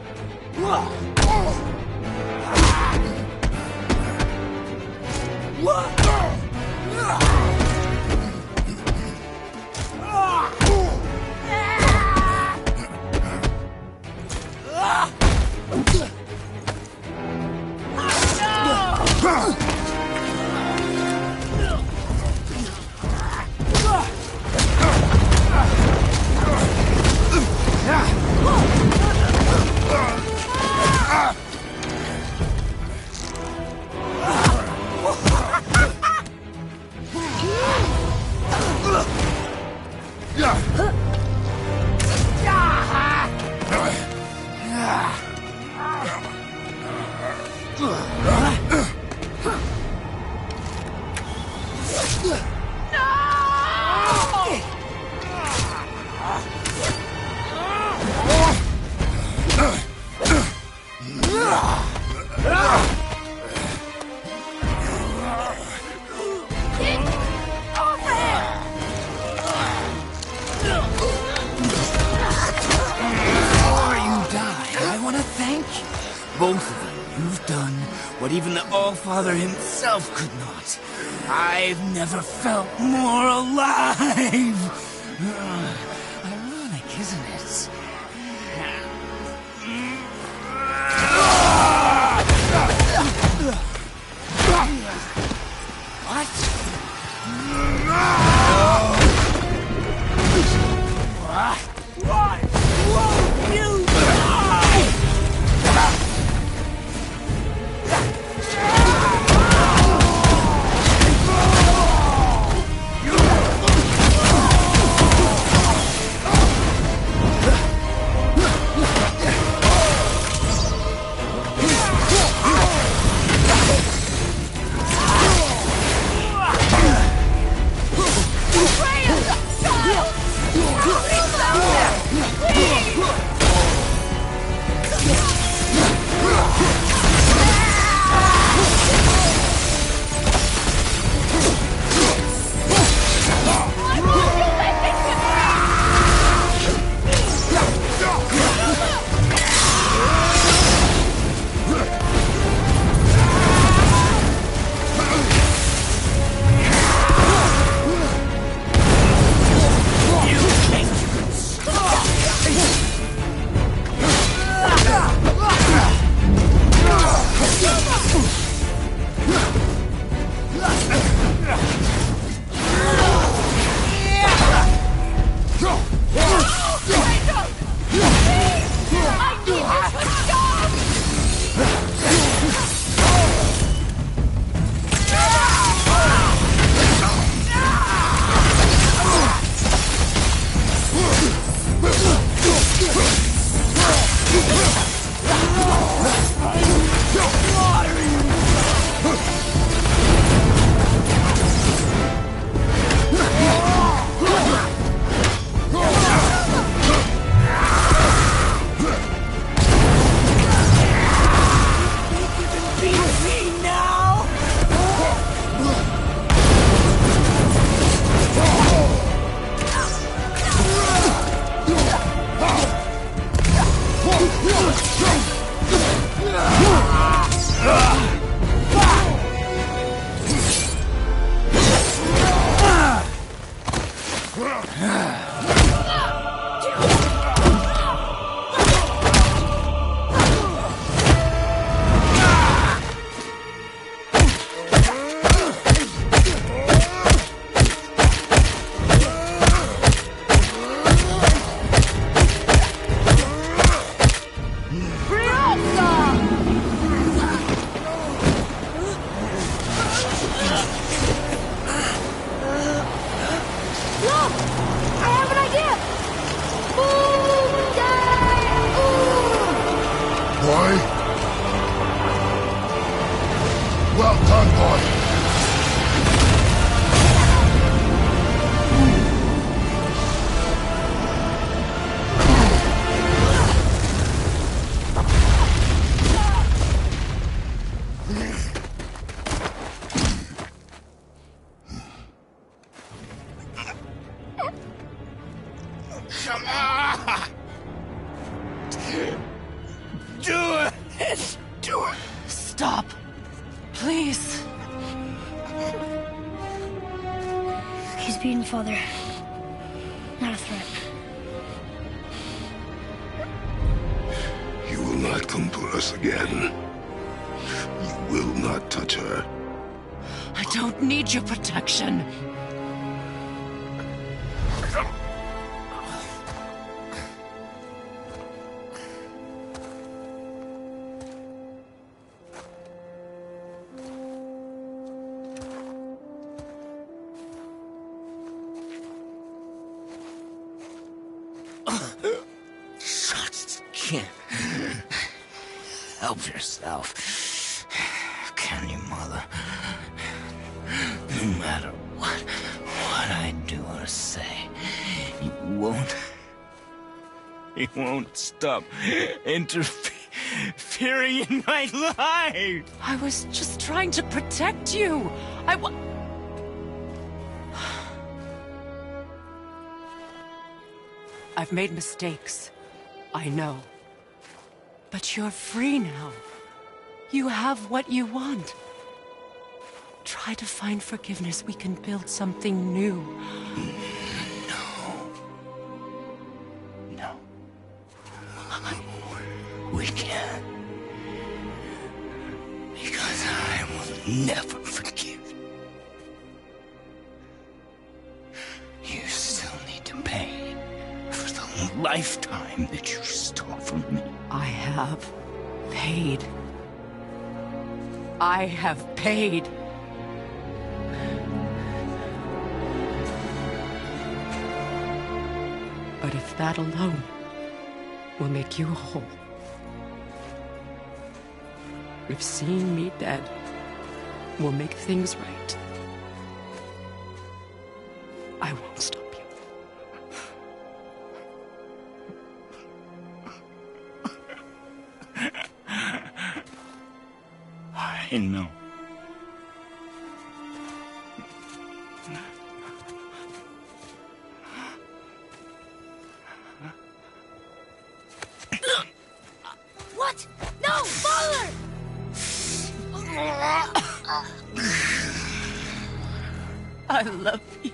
Both of you, you've done what even the All-Father himself could not. I've never felt more alive! Ironic, isn't it? What? Won't you die? Stop. Please. He's beaten, Father. Not a threat. You will not come for us again. You will not touch her. I don't need your protection. Help yourself. Can you, Mother? No matter what I do or say, you won't stop interfering in my life. I was just trying to protect you. I've made mistakes. I know. But you're free now. You have what you want. Try to find forgiveness. We can build something new. No. We can't. Because I will never forgive. You still need to pay for the lifetime that you stole from me. I have paid. I have paid. But if that alone will make you whole, if seeing me dead will make things right, I won't stop you. I know. What? No, Father! I love you.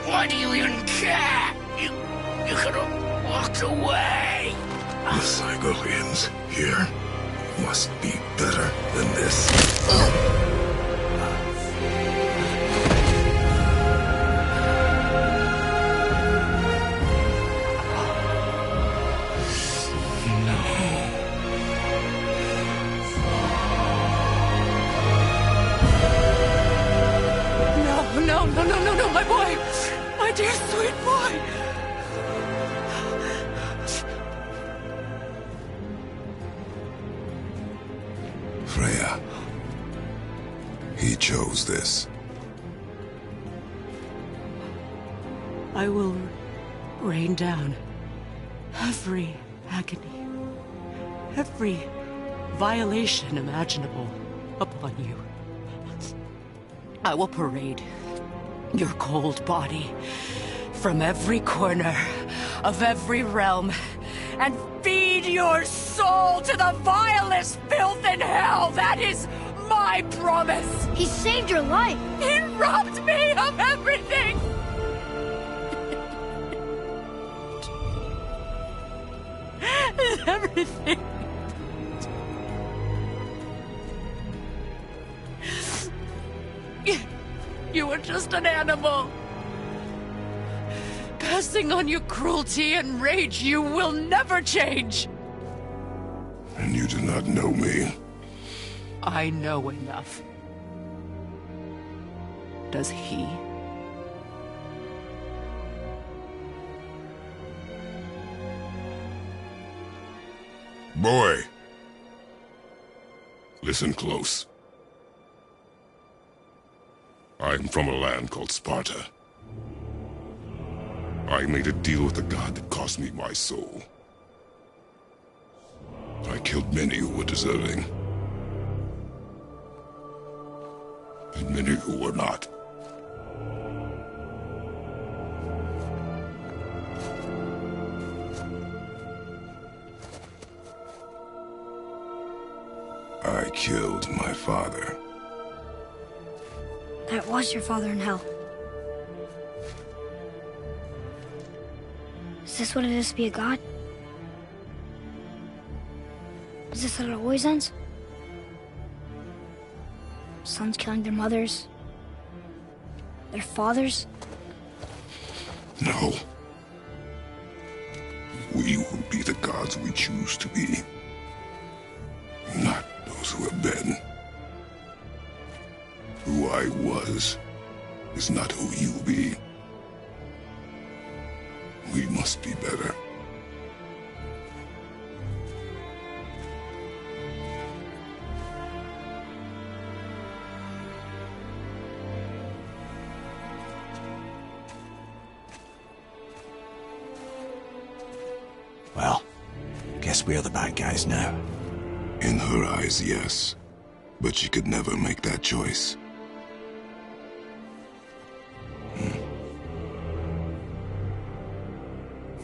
Why do you even care? You could have walked away. The Cygolians here must be better than this. dear sweet boy! Freya. He chose this. I will rain down every agony, every violation imaginable upon you. I will parade your cold body from every corner of every realm and feed your soul to the vilest filth in hell. That is my promise. He saved your life. He robbed me of everything. Everything. You were just an animal. Passing on your cruelty and rage, you will never change. And you do not know me. I know enough. Does he? Boy. Listen close. I'm from a land called Sparta. I made a deal with a god that cost me my soul. I killed many who were deserving. And many who were not. I killed my father. That was your father in hell. Is this what it is to be a god? Is this how it always ends? Sons killing their mothers? Their fathers? No. We will be the gods we choose to be. Not those who have been. Who I was is not who you'll be. We must be better. Well, guess we're the bad guys now. In her eyes, yes. But she could never make that choice.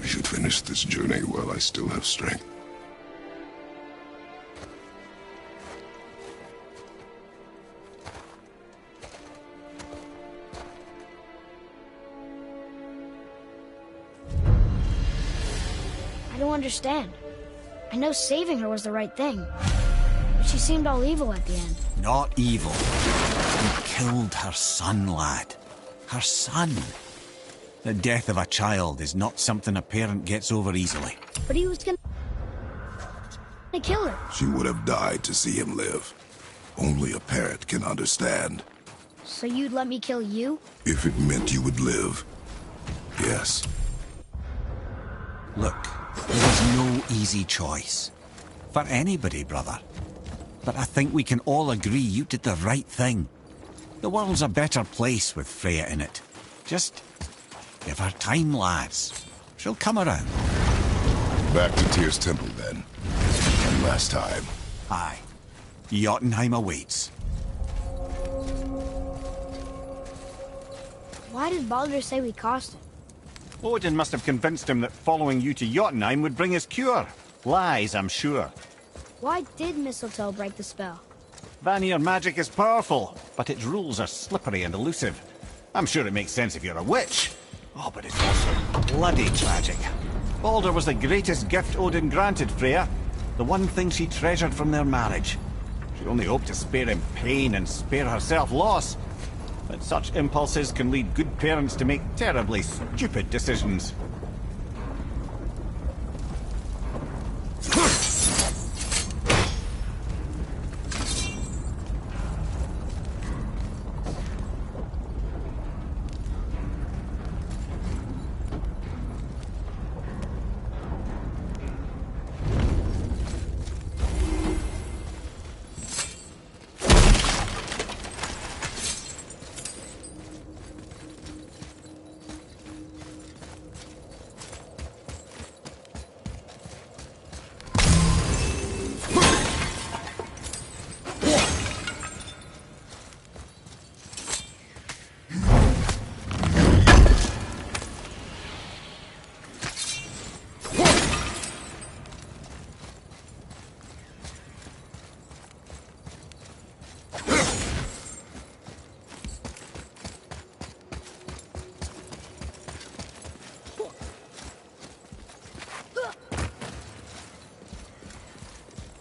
We should finish this journey while I still have strength. I don't understand. I know saving her was the right thing. But she seemed all evil at the end. Not evil. You killed her son, lad. Her son. The death of a child is not something a parent gets over easily. But he was gonna kill her. She would have died to see him live. Only a parent can understand. So you'd let me kill you? If it meant you would live. Yes. Look, there was no easy choice. For anybody, brother. But I think we can all agree you did the right thing. The world's a better place with Freya in it. Just give her time, lads. She'll come around. Back to Tyr's temple, then. One last time. Aye. Jotunheim awaits. Why did Baldur say we cost him? Odin must have convinced him that following you to Jotunheim would bring his cure. Lies, I'm sure. Why did mistletoe break the spell? Vanir magic is powerful, but its rules are slippery and elusive. I'm sure it makes sense if you're a witch. Oh, but it's also bloody tragic. Baldur was the greatest gift Odin granted Freya. The one thing she treasured from their marriage. She only hoped to spare him pain and spare herself loss. But such impulses can lead good parents to make terribly stupid decisions.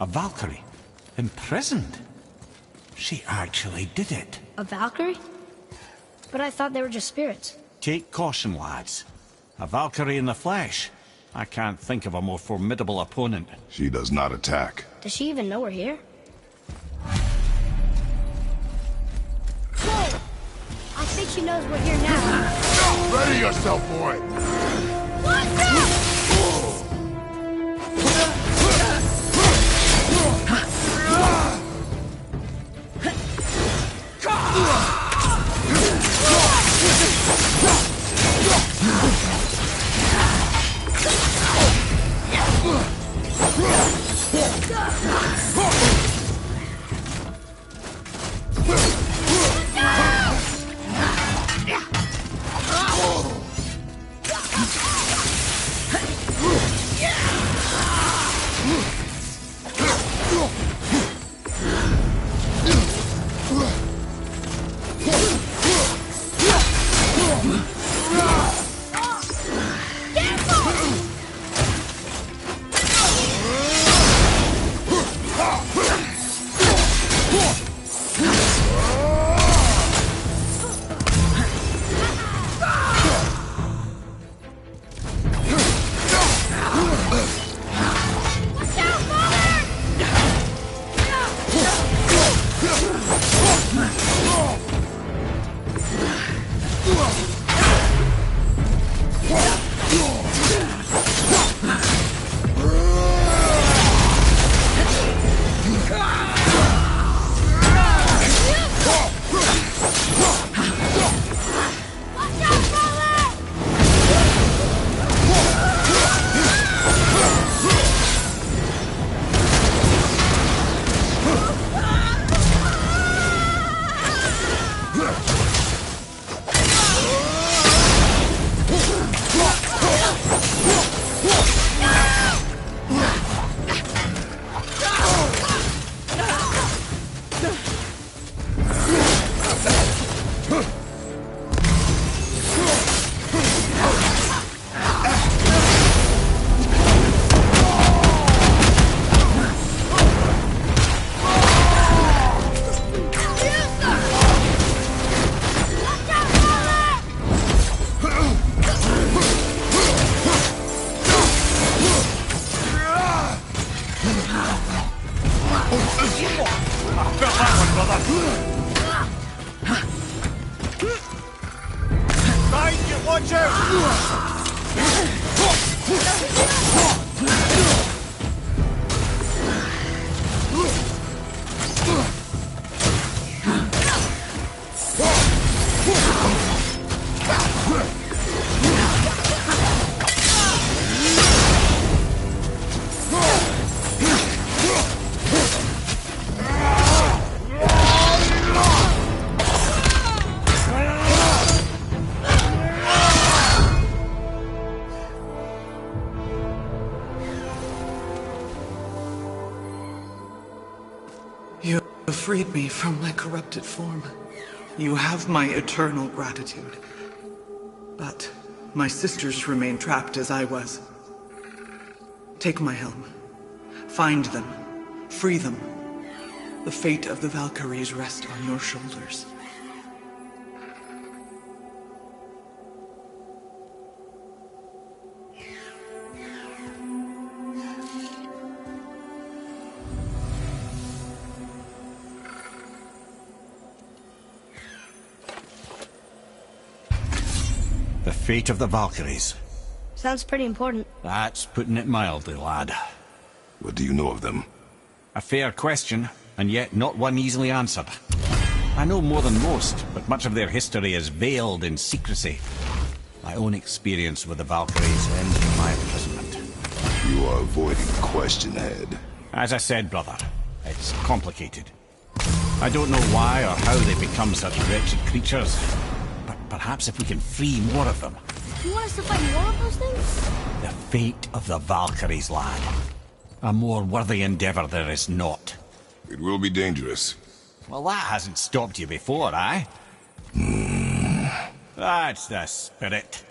A Valkyrie. Imprisoned. She actually did it. A Valkyrie? But I thought they were just spirits. Take caution, lads. A Valkyrie in the flesh. I can't think of a more formidable opponent. She does not attack. Does she even know we're here? Whoa! I think she knows we're here now. Ready yourself, boy! Watch out! You have freed me from my corrupted form. You have my eternal gratitude. But my sisters remain trapped as I was. Take my helm. Find them. Free them. The fate of the Valkyries rests on your shoulders. The fate of the Valkyries. Sounds pretty important. That's putting it mildly, lad. What do you know of them? A fair question, and yet not one easily answered. I know more than most, but much of their history is veiled in secrecy. My own experience with the Valkyries ends in my imprisonment. You are avoiding the question, Head. As I said, brother, it's complicated. I don't know why or how they become such wretched creatures, but perhaps if we can free more of them. You want us to fight more of those things? The fate of the Valkyries, lad. A more worthy endeavor there is not. It will be dangerous. Well, that hasn't stopped you before, eh? That's the spirit.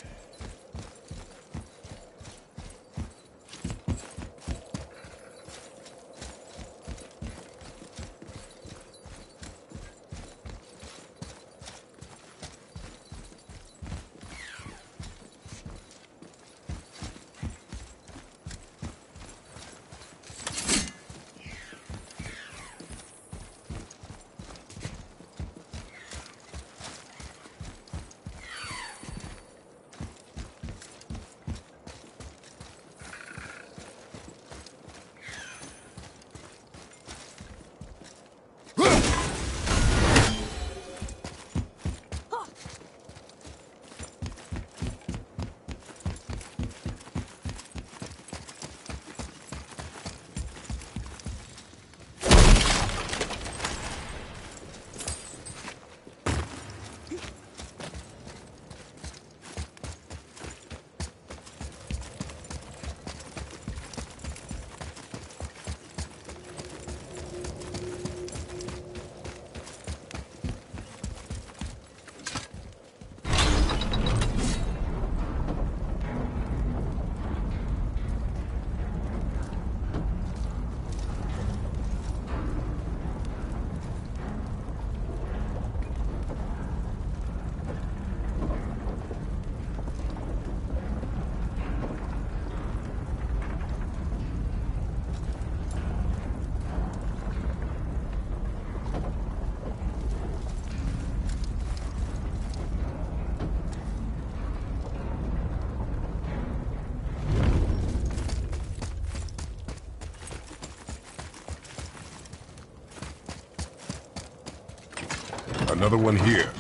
Another one here.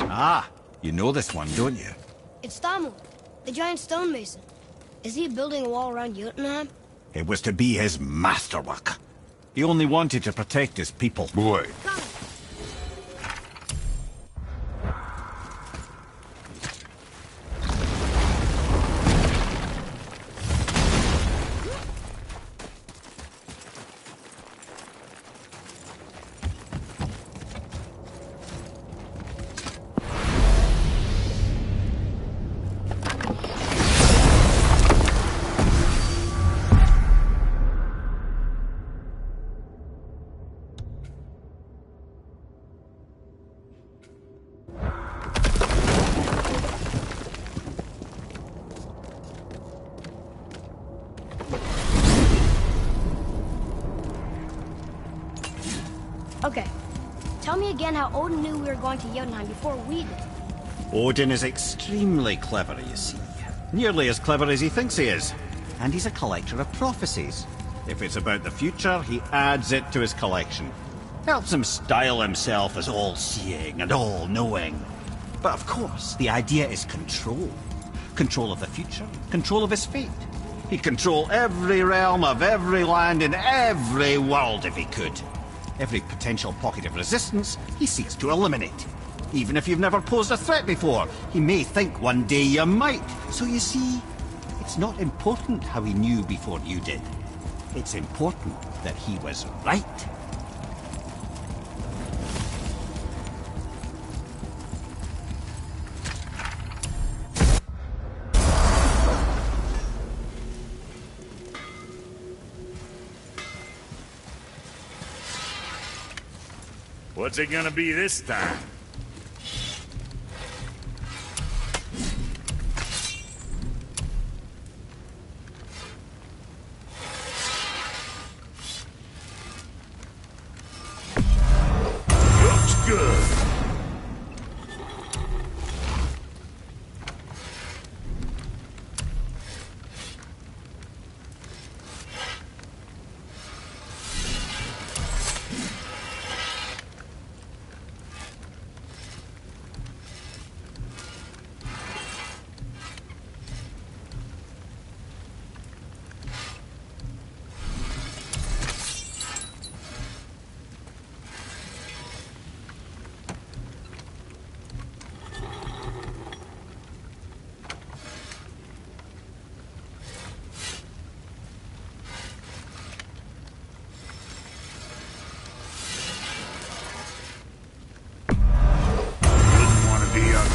Ah, you know this one, don't you? It's Thamur, the giant stonemason. Is he building a wall around Jotunheim? It was to be his masterwork. He only wanted to protect his people. Boy, Okay. Tell me again how Odin knew we were going to Jotunheim before we did. Odin is extremely clever, you see. Nearly as clever as he thinks he is. And he's a collector of prophecies. If it's about the future, he adds it to his collection. Helps him style himself as all-seeing and all-knowing. But of course, the idea is control. Control of the future, control of his fate. He'd control every realm of every land in every world if he could. Every potential pocket of resistance, he seeks to eliminate. Even if you've never posed a threat before, he may think one day you might. So you see, it's not important how he knew before you did. It's important that he was right. What's it gonna be this time? Looks good.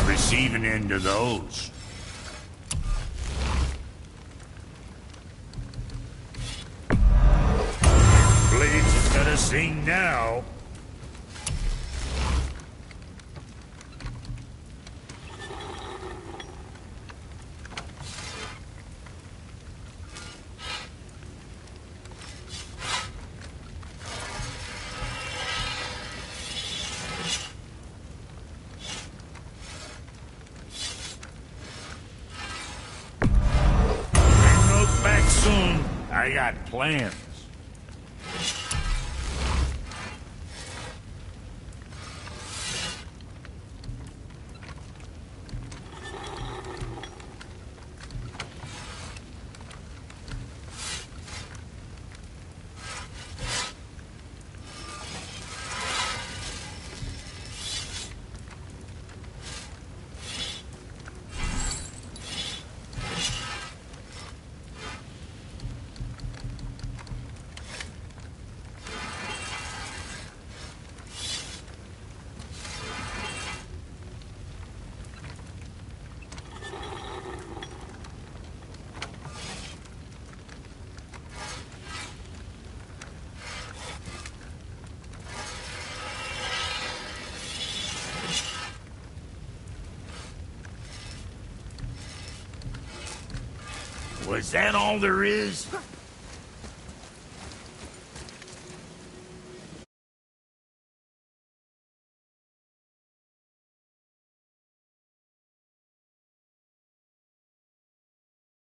Receiving end of those. Blades has gotta sing now. Soon, I got plans. Was that all there is?